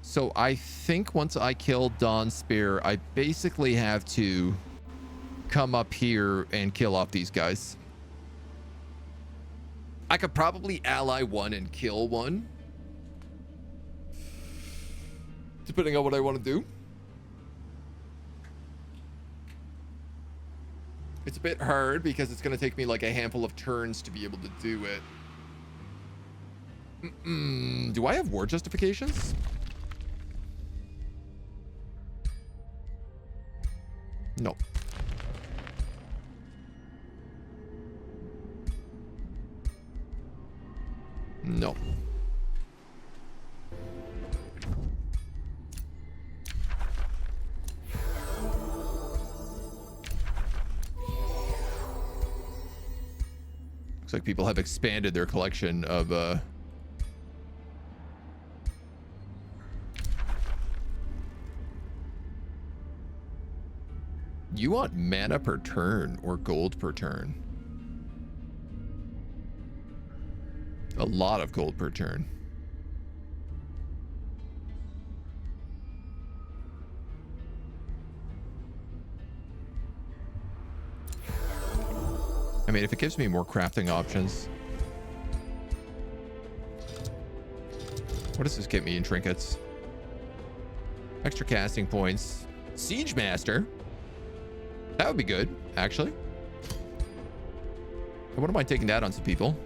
So I think once I kill Dawnspear, I basically have to come up here and kill off these guys. I could probably ally one and kill one, depending on what I want to do. It's a bit hard because it's going to take me like a handful of turns to be able to do it. Do I have war justifications? No. No. Looks like people have expanded their collection of You want mana per turn or gold per turn? A lot of gold per turn. I mean, if it gives me more crafting options. What does this get me in trinkets? Extra casting points. Siege Master. That would be good, actually. I wouldn't mind taking that on some people.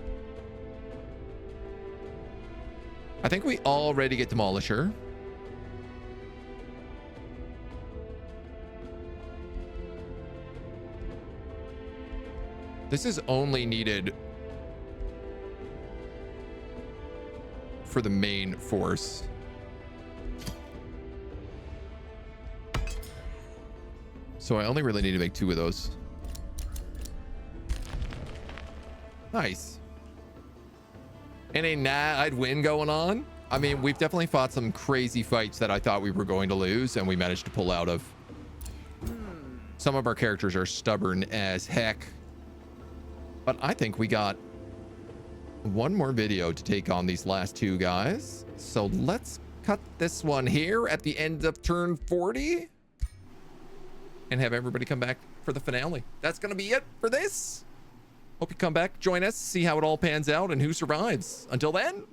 I think we already get Demolisher. This is only needed for the main force. So I only really need to make 2 of those. Nice. And a I'd win going on. I mean, we've definitely fought some crazy fights that I thought we were going to lose, and we managed to pull out of. Some of our characters are stubborn as heck. But I think we got one more video to take on these last 2 guys. So let's cut this one here at the end of turn 40 and have everybody come back for the finale. That's going to be it for this. Hope you come back, join us, see how it all pans out and who survives. Until then.